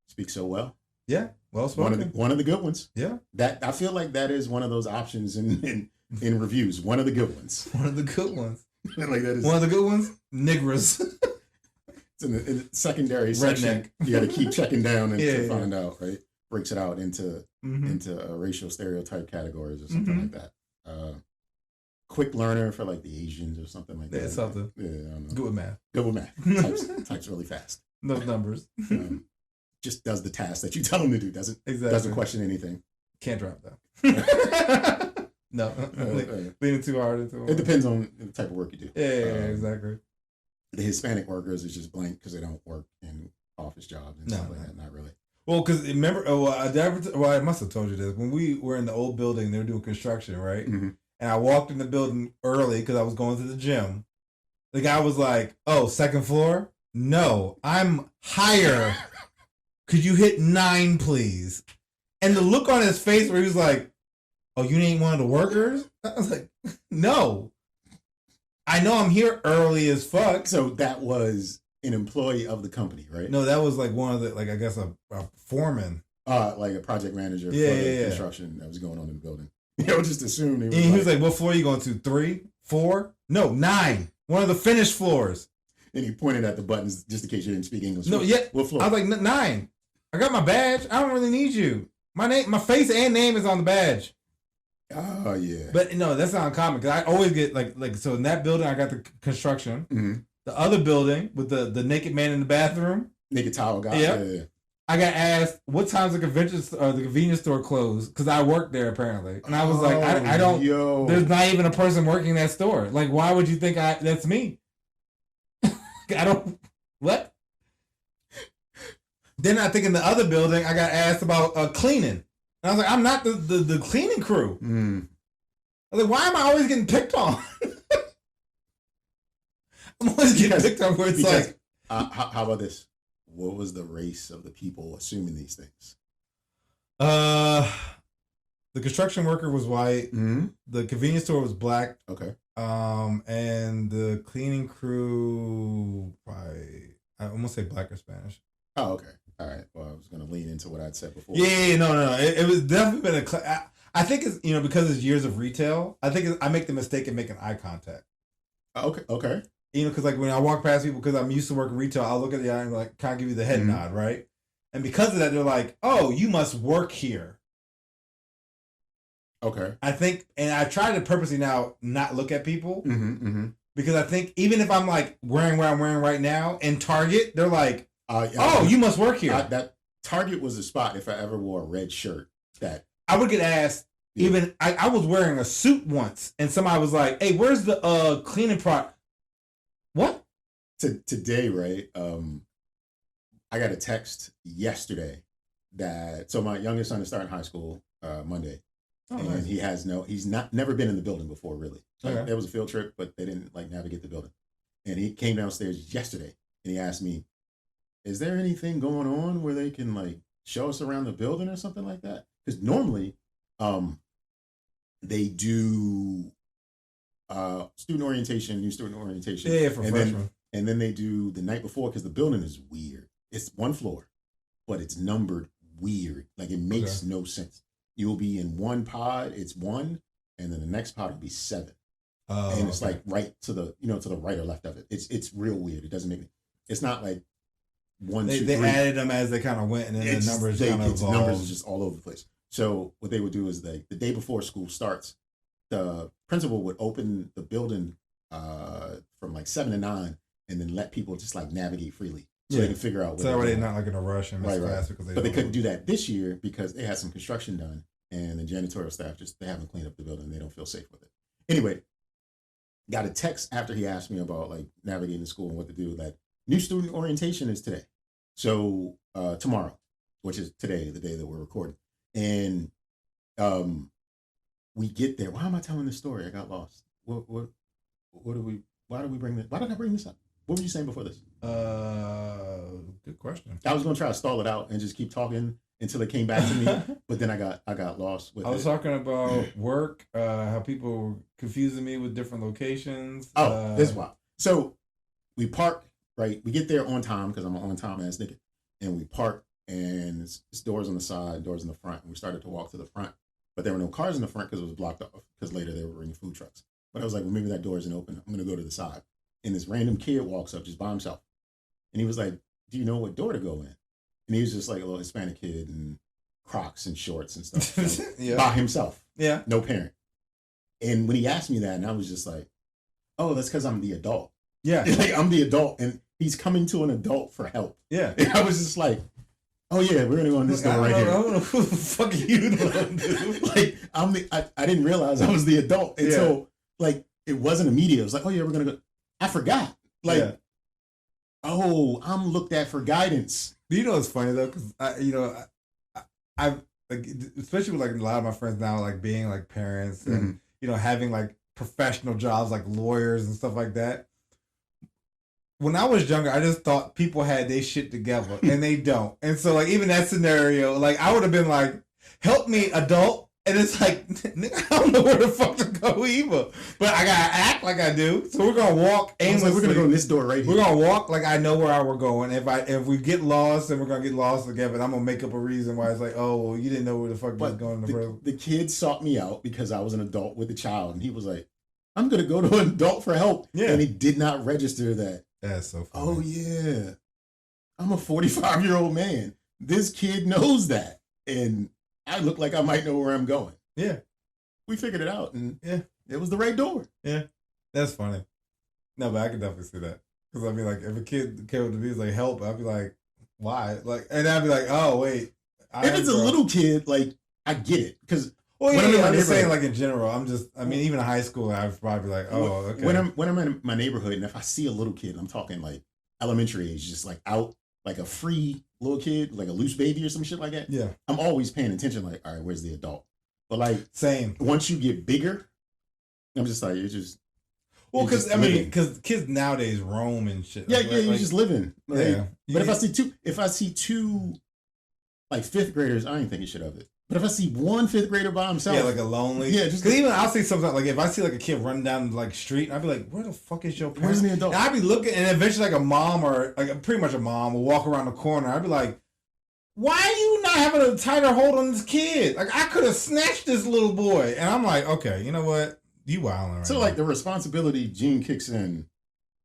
speaks so well. Yeah, well spoken. One of the good ones. Yeah, that I feel like that is one of those options in reviews. One of the good ones. One of the good ones. Like that is one of the good ones. Negros. It's in the secondary section. You got to keep checking down to find out. Right, breaks it out into racial stereotype categories or something like that. Quick learner for like the Asians or something like that. Yeah, something. Yeah, I don't know. Good with math. Types really fast. No numbers. Just does the task that you tell him to do. Doesn't question anything. Can't drop though. No, leaning too hard into it. It depends on the type of work you do. Yeah, exactly. The Hispanic workers is just blank because they don't work in office jobs and stuff like that. Not really. Well, because remember, I must have told you this when we were in the old building. They were doing construction, right? And I walked in the building early because I was going to the gym. The guy was like, "Oh, second floor? No, I'm higher. Could you hit 9, please?" And the look on his face where he was like, "Oh, you ain't one of the workers?" I was like, "No. I know I'm here early as fuck." So that was an employee of the company, right? No, that was like one of the, like, I guess a foreman. Like a project manager for the construction that was going on in the building. I would just assume he was like, "What floor are you going to? 3, 4? No, 9. One of the finished floors." And he pointed at the buttons just in case you didn't speak English. No, what floor? I was like, 9. I got my badge. I don't really need you. My face and name is on the badge. Oh yeah. But no, that's not uncommon because I always get like so in that building I got the construction. The other building with the naked man in the bathroom, naked towel guy. Yeah. I got asked what time's the convenience store closed because I worked there apparently, and I was like, I don't. Yo. There's not even a person working that store. Like, why would you think that's me? I don't. What? Then I think in the other building I got asked about cleaning. And I was like, I'm not the cleaning crew. I was like, why am I always getting picked on? I'm always getting picked on where it's like. How about this? What was the race of the people assuming these things? The construction worker was white. The convenience store was black. Okay. And the cleaning crew, I almost say black or Spanish. Oh, okay. All right. Well, I was going to lean into what I'd said before. Yeah, no. It was definitely been I think it's, because it's years of retail, I think I make the mistake of making eye contact. Okay. You know, because like when I walk past people, because I'm used to working retail, I'll look at the eye and like kind of give you the head nod, right? And because of that, they're like, "Oh, you must work here." Okay. I think, and I try to purposely now not look at people because I think even if I'm like wearing what I'm wearing right now in Target, they're like, "Oh, you must work here." That Target was the spot if I ever wore a red shirt. That I would get asked. Yeah. Even I was wearing a suit once, and somebody was like, "Hey, where's the cleaning product?" What? Today, right? I got a text yesterday that my youngest son is starting high school Monday. And nice. He's never been in the building before, really. Like, there was a field trip, but they didn't like navigate the building. And he came downstairs yesterday and he asked me, "Is there anything going on where they can like show us around the building or something like that?" Because normally, they do student orientation, new student orientation. Yeah, for freshmen. And then they do the night before because the building is weird. It's one floor, but it's numbered weird. Like it makes no sense. You'll be in one pod, it's 1, and then the next pod will be 7. And it's like right to the to the right or left of it. It's real weird. It doesn't make it's not like 1, 2, 3. They added them as they kind of went, and then the numbers kind of evolved. Numbers is just all over the place. So what they would do is the day before school starts, the principal would open the building from like 7 to 9, and then let people just like navigate freely. So they can figure out. So they're not like in a rush and miss class because they couldn't do that this year because they had some construction done and the janitorial staff they haven't cleaned up the building. They don't feel safe with it. Anyway, got a text after he asked me about like navigating school and what to do. That new student orientation is today, so tomorrow, which is today, the day that we're recording, and we get there. Why am I telling this story? I got lost. Why did we bring this? Why did I bring this up? What were you saying before this? Good question. I was gonna try to stall it out and just keep talking until it came back to me, but then I got lost with it. I was talking about work, how people were confusing me with different locations. This is wild. So we park, right? We get there on time because I'm an on-time ass nigga, and we park, and it's doors on the side, doors in the front, and we started to walk to the front, but there were no cars in the front because it was blocked off. Because later they were bringing food trucks. But I was like, well, maybe that door isn't open. I'm gonna go to the side. And this random kid walks up just by himself. And he was like, "Do you know what door to go in?" And he was just like a little Hispanic kid in Crocs and shorts and stuff. By himself. Yeah. No parent. And when he asked me that, and I was just like, "Oh, that's because I'm the adult." Yeah. Like I'm the adult and he's coming to an adult for help. Yeah. And I was just like, "Oh yeah, we're gonna go in this door right here." I don't know who the fuck you dude. Like I didn't realize I was the adult until like it wasn't immediate. It was like, "Oh yeah, we're gonna go." I forgot. Like, I'm looked at for guidance. You know, it's funny though, because I like, especially with like a lot of my friends now, like being like parents and having like professional jobs like lawyers and stuff like that. When I was younger, I just thought people had their shit together, and they don't. And so, like, even that scenario, like, I would have been like, "Help me, adult." And it's like, I don't know where the fuck to go either. But I gotta act like I do. So we're gonna walk aimlessly. We're gonna go in this door right here. We're gonna walk like I know where we're going. If we get lost, then we're gonna get lost together. And I'm gonna make up a reason why it's like, oh, well, you didn't know where the fuck you was going. The kid sought me out because I was an adult with a child, and he was like, "I'm gonna go to an adult for help." Yeah. And he did not register that. That's so funny. Oh yeah, I'm a 45-year-old man. This kid knows that, and I look like I might know where I'm going. Yeah. We figured it out, and it was the right door. Yeah. That's funny. No, but I can definitely see that. Because I mean, like, if a kid came up to me and was like, "Help," I'd be like, "Why?" Like, and I'd be like, "Oh, wait." If it's a little kid, like, I get it. Because I'm just saying, like, in general, even in high school, I'd probably be like, "Oh, okay." When I'm in my neighborhood, and if I see a little kid, I'm talking like elementary age, just like out, like a free little kid, like a loose baby or some shit like that. Yeah. I'm always paying attention, like, all right, where's the adult? But like, same. Once you get bigger, I'm just like, it's just. Well, because kids nowadays roam and shit. Yeah, right? You're just living. Like, yeah. But if I see two, like 5th graders, I ain't thinking shit of it. But if I see one 5th grader by himself, like a lonely, just because even I'll see something like if I see like a kid running down like street, I'd be like, "Where the fuck is your parent?" Where's the adult? And I'd be looking, and eventually like a mom or like pretty much a mom will walk around the corner. I'd be like, "Why are you not having a tighter hold on this kid? Like I could have snatched this little boy." And I'm like, "Okay, you know what? You wilding right So now." like the responsibility gene kicks in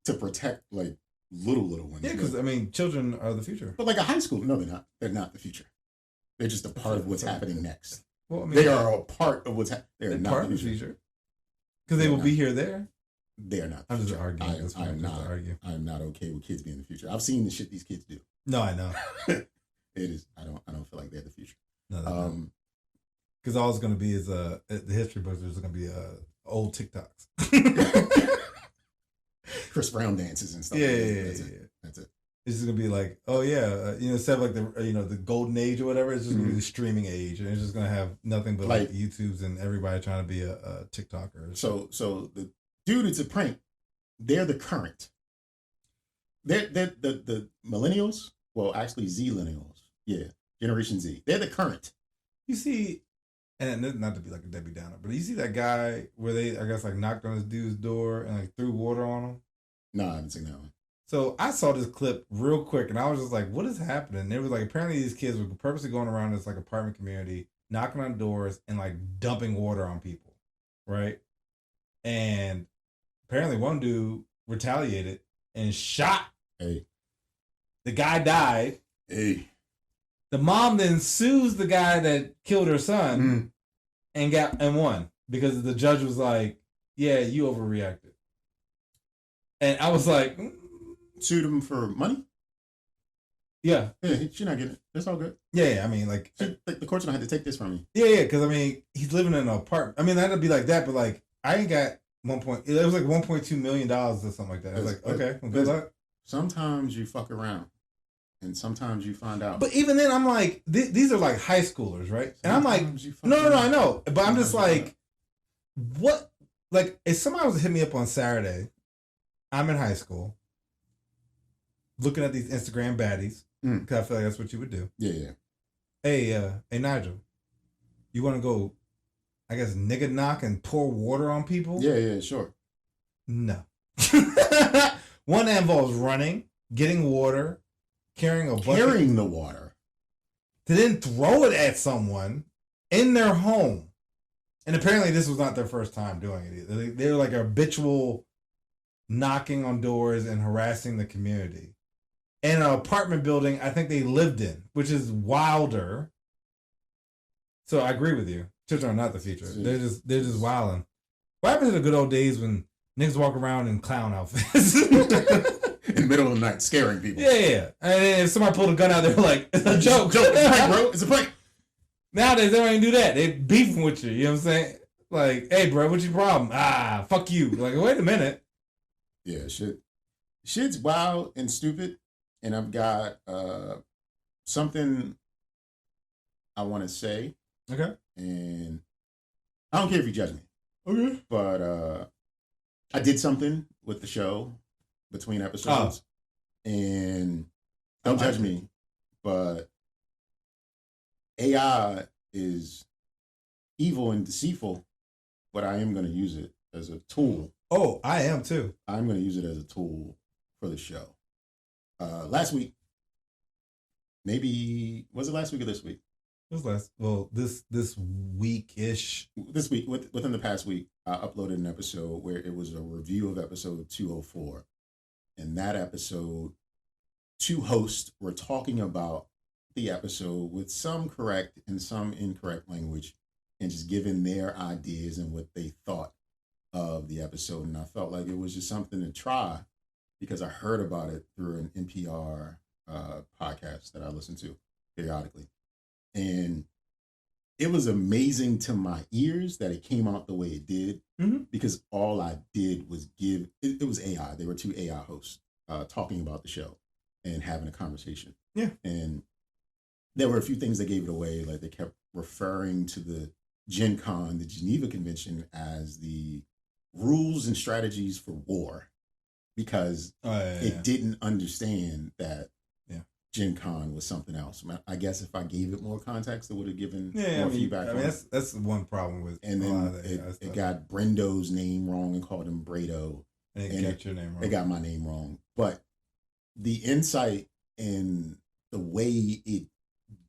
to protect like little ones. Yeah, because I mean, children are the future. But like a high school, no, they're not. They're not the future. They're just a part of what's happening next. Well, I mean, they are a part of what's happening. They're not part of the future. Because they will be here there. They are not. I'm just arguing. I am not okay with kids being the future. I've seen the shit these kids do. No, I know. It is. I don't feel like they're the future. No. Because all it's going to be is the history books. There's going to be old TikToks. Chris Brown dances and stuff. Yeah, That's it. It's just gonna be like, oh yeah, instead of like the golden age or whatever, it's just gonna be the streaming age, and it's just gonna have nothing but like YouTubes and everybody trying to be a TikToker. So the dude, it's a prank. They're the current. They're the millennials. Well, actually, Z-millennials. Yeah, Generation Z. They're the current. You see, and not to be like a Debbie Downer, but you see that guy where they, I guess, like knocked on this dude's door and like threw water on him. No, I haven't seen that one. So I saw this clip real quick, and I was just like, "What is happening?" It was like apparently these kids were purposely going around this like apartment community, knocking on doors and like dumping water on people, right? And apparently one dude retaliated and shot. Hey, the guy died. Hey, the mom then sues the guy that killed her son, and won because the judge was like, "Yeah, you overreacted." And I was like, sued him for money? Yeah. Yeah, she's not getting it. That's all good. Yeah, I mean, like... the court's going to have to take this from you. Yeah, because, I mean, he's living in an apartment. I mean, that'd be like that, but, like, I ain't got it was like $1.2 million or something like that. I was like, okay, well, good luck. Sometimes you fuck around, and sometimes you find out. But even then, I'm like, these are, like, high schoolers, right? And I'm like, no, I know. But I'm just like, what? Like, if somebody was to hit me up on Saturday... I'm in high school, looking at these Instagram baddies, because I feel like that's what you would do. Yeah. Hey, Nygel, you want to go, I guess, nigga knock and pour water on people? Yeah, sure. No. One that involves running, getting water, carrying a bucket. Carrying the water. To then throw it at someone in their home. And apparently this was not their first time doing it either. They were like a habitual... knocking on doors and harassing the community in an apartment building I think they lived in, which is wilder. So I agree with you. Children are not the future. They're just wilding. What happened to the good old days when niggas walk around in clown outfits in the middle of the night, scaring people? Yeah. And if somebody pulled a gun out, they're like, it's a joke. It's a prank, bro. It's a prank. Nowadays they don't even do that. They beefing with you. You know what I'm saying? Like, hey, bro, what's your problem? Fuck you. Like, wait a minute. Yeah, shit's wild and stupid, and I've got something I want to say. Okay. And I don't care if you judge me. Okay. But I did something with the show between episodes, and don't judge me, but AI is evil and deceitful, but I am going to use it as a tool. Oh, I am too. I'm going to use it as a tool for the show. Last week, maybe, was it last week or this week? It was this week-ish. This week, within the past week, I uploaded an episode where it was a review of episode 204. And that episode, two hosts were talking about the episode with some correct and some incorrect language and just giving their ideas and what they thought of the episode. And I felt like it was just something to try because I heard about it through an NPR podcast that I listen to periodically. And it was amazing to my ears that it came out the way it did, because all I did was give, it was AI. They were two AI hosts talking about the show and having a conversation. Yeah. And there were a few things that gave it away. Like they kept referring to the Gen Con, the Geneva Convention, as the rules and strategies for war, because it didn't understand that Gen Con was something else. I guess if I gave it more context, it would have given more feedback. I mean, that's one problem with. And then it got Brendo's name wrong and called him Brado. And it got your name wrong. It got my name wrong. But the insight and the way it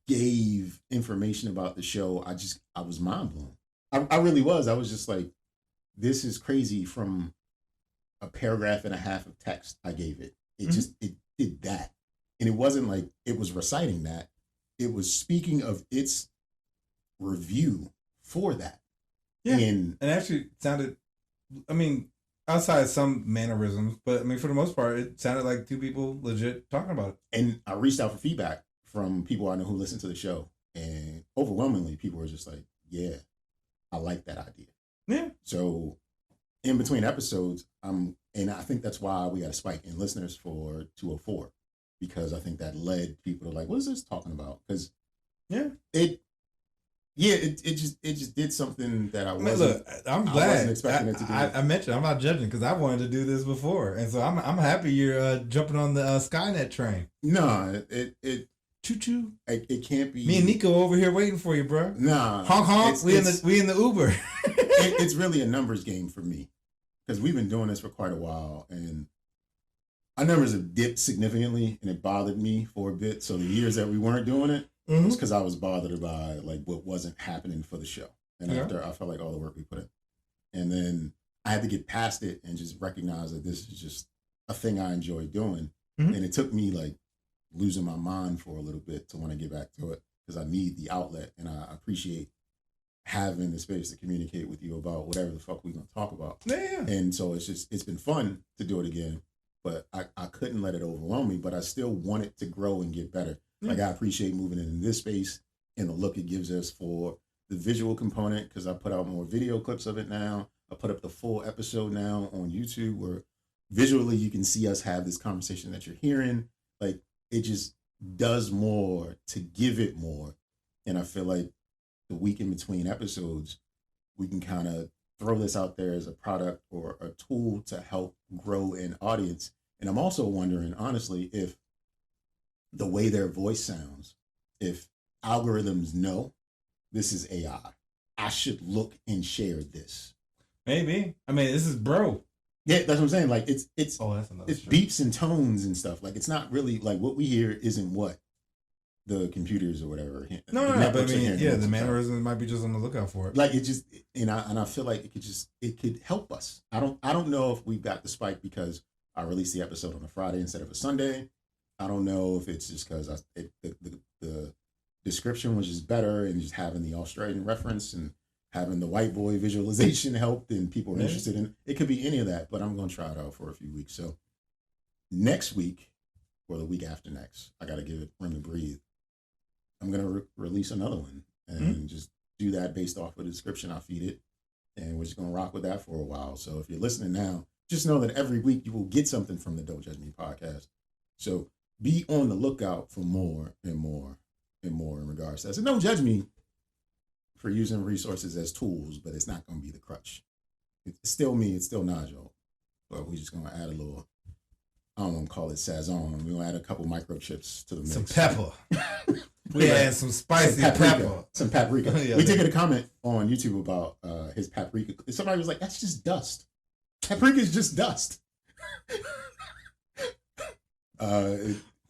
gave information about the show, I was mind blown. I really was. I was just like, this is crazy from a paragraph and a half of text I gave it. It just, it did that. And it wasn't like it was reciting that. It was speaking of its review for that. Yeah. And actually sounded, I mean, outside some mannerisms, but I mean, for the most part, it sounded like two people legit talking about it. And I reached out for feedback from people I know who listen to the show. And overwhelmingly, people were just like, yeah, I like that idea. Yeah. So in between episodes, and I think that's why we got a spike in listeners for 204, because I think that led people to like, what is this talking about? Because it just did something that I wasn't. Look, I'm glad. I wasn't expecting it to do. I mentioned I'm not judging because I wanted to do this before, and so I'm happy you're jumping on the Skynet train. No, it choo choo. It can't be. Me and Nico over here waiting for you, bro. Nah, honk honk. We in the Uber. It's really a numbers game for me because we've been doing this for quite a while, and our numbers have dipped significantly, and it bothered me for a bit. So the years that we weren't doing it. Mm-hmm. It's because I was bothered by like what wasn't happening for the show, and after I felt like all the work we put in, and then I had to get past it and just recognize that this is just a thing I enjoy doing, and it took me like losing my mind for a little bit to want to get back to it because I need the outlet, and I appreciate having the space to communicate with you about whatever the fuck we're gonna talk about. Yeah. And so it's been fun to do it again, but I couldn't let it overwhelm me, but I still want it to grow and get better. Like I appreciate moving in this space and the look it gives us for the visual component because I put out more video clips of it now. I put up the full episode now on YouTube where visually you can see us have this conversation that you're hearing. Like it just does more to give it more. And I feel like the week in between episodes, we can kind of throw this out there as a product or a tool to help grow an audience. And I'm also wondering, honestly, if the way their voice sounds, if algorithms know this is AI, I should look and share this. Maybe. I mean, this is bro. Yeah, that's what I'm saying. Like it's true. beeps and tones and stuff. Like it's not really like what we hear isn't what the computers or whatever. No, but I mean, the mannerisms might be just on the lookout for it. Like it just, and I feel like it could help us. I don't know if we've got the spike because I released the episode on a Friday instead of a Sunday. I don't know if it's just because the description was just better and just having the Australian reference and having the white boy visualization helped and people are interested in it. It could be any of that, but I'm going to try it out for a few weeks. So next week or the week after next, I got to give it room to breathe. I'm going to release another one and just do that based off of the description I feed it. And we're just going to rock with that for a while. So if you're listening now, just know that every week you will get something from the Don't Judge Me podcast. So be on the lookout for more and more and more in regards to that. So don't judge me for using resources as tools, but it's not going to be the crutch. It's still me. It's still Nygel. But we're just going to add a little, I don't want to call it Sazon. We're going to add a couple microchips to the mix. Some pepper. We add some spicy pepper. Some paprika. We did get a comment on YouTube about his paprika. Somebody was like, that's just dust. Paprika is just dust.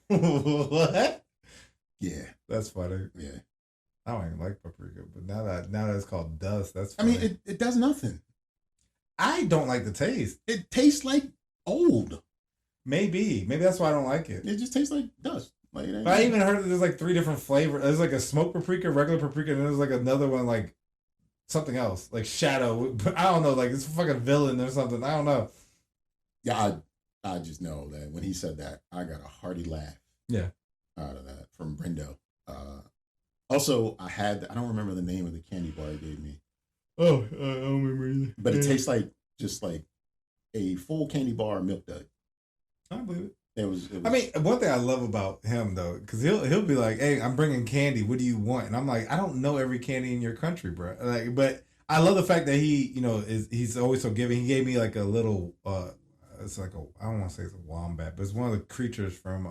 What? Yeah, that's funny. Yeah, I don't even like paprika, but now that it's called dust, that's funny. I mean, it does nothing. I don't like the taste. It tastes like old. Maybe that's why I don't like it. It just tastes like dust. Like, but I even heard that there's like 3 different flavors. There's like a smoked paprika, regular paprika, and there's like another one like something else, like shadow. I don't know, like it's a fucking villain or something. I don't know. Yeah, I just know that when he said that, I got a hearty laugh. Yeah, out of that from Brendo. Also, I don't remember the name of the candy bar he gave me. Oh, I don't remember either. But it tastes like just like a full candy bar Milk Dud. I believe it. It was. I mean, one thing I love about him though, because he'll be like, "Hey, I'm bringing candy. What do you want?" And I'm like, "I don't know every candy in your country, bro." Like, but I love the fact that he, he's always so giving. He gave me like a little. It's like I don't want to say it's a wombat, but it's one of the creatures from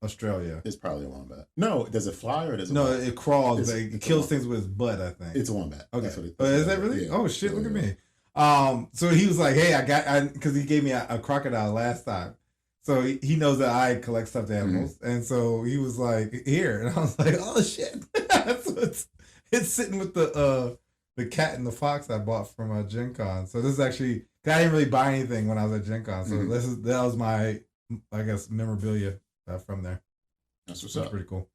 Australia. It's probably a wombat. No, does it fly or does it? No, it crawls. It kills things with its butt, I think. It's a wombat. Okay. Is that really? Yeah. Oh shit! Look at me. So he was like, "Hey, because he gave me a crocodile last time." So he knows that I collect stuffed animals, and so he was like, "Here," and I was like, "Oh shit!" So it's sitting with the cat and the fox I bought from Gen Con. So this is actually I didn't really buy anything when I was at Gen Con, so that was my, I guess, memorabilia from there. That's what's up. Pretty cool.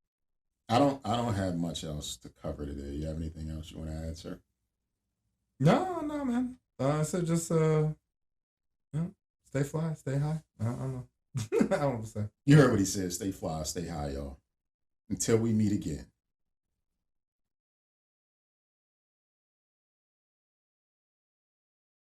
I don't have much else to cover today. You have anything else you want to add, sir? No, man. So just stay fly, stay high. I don't know. I don't know what to say. You heard what he said. Stay fly, stay high, y'all. Until we meet again.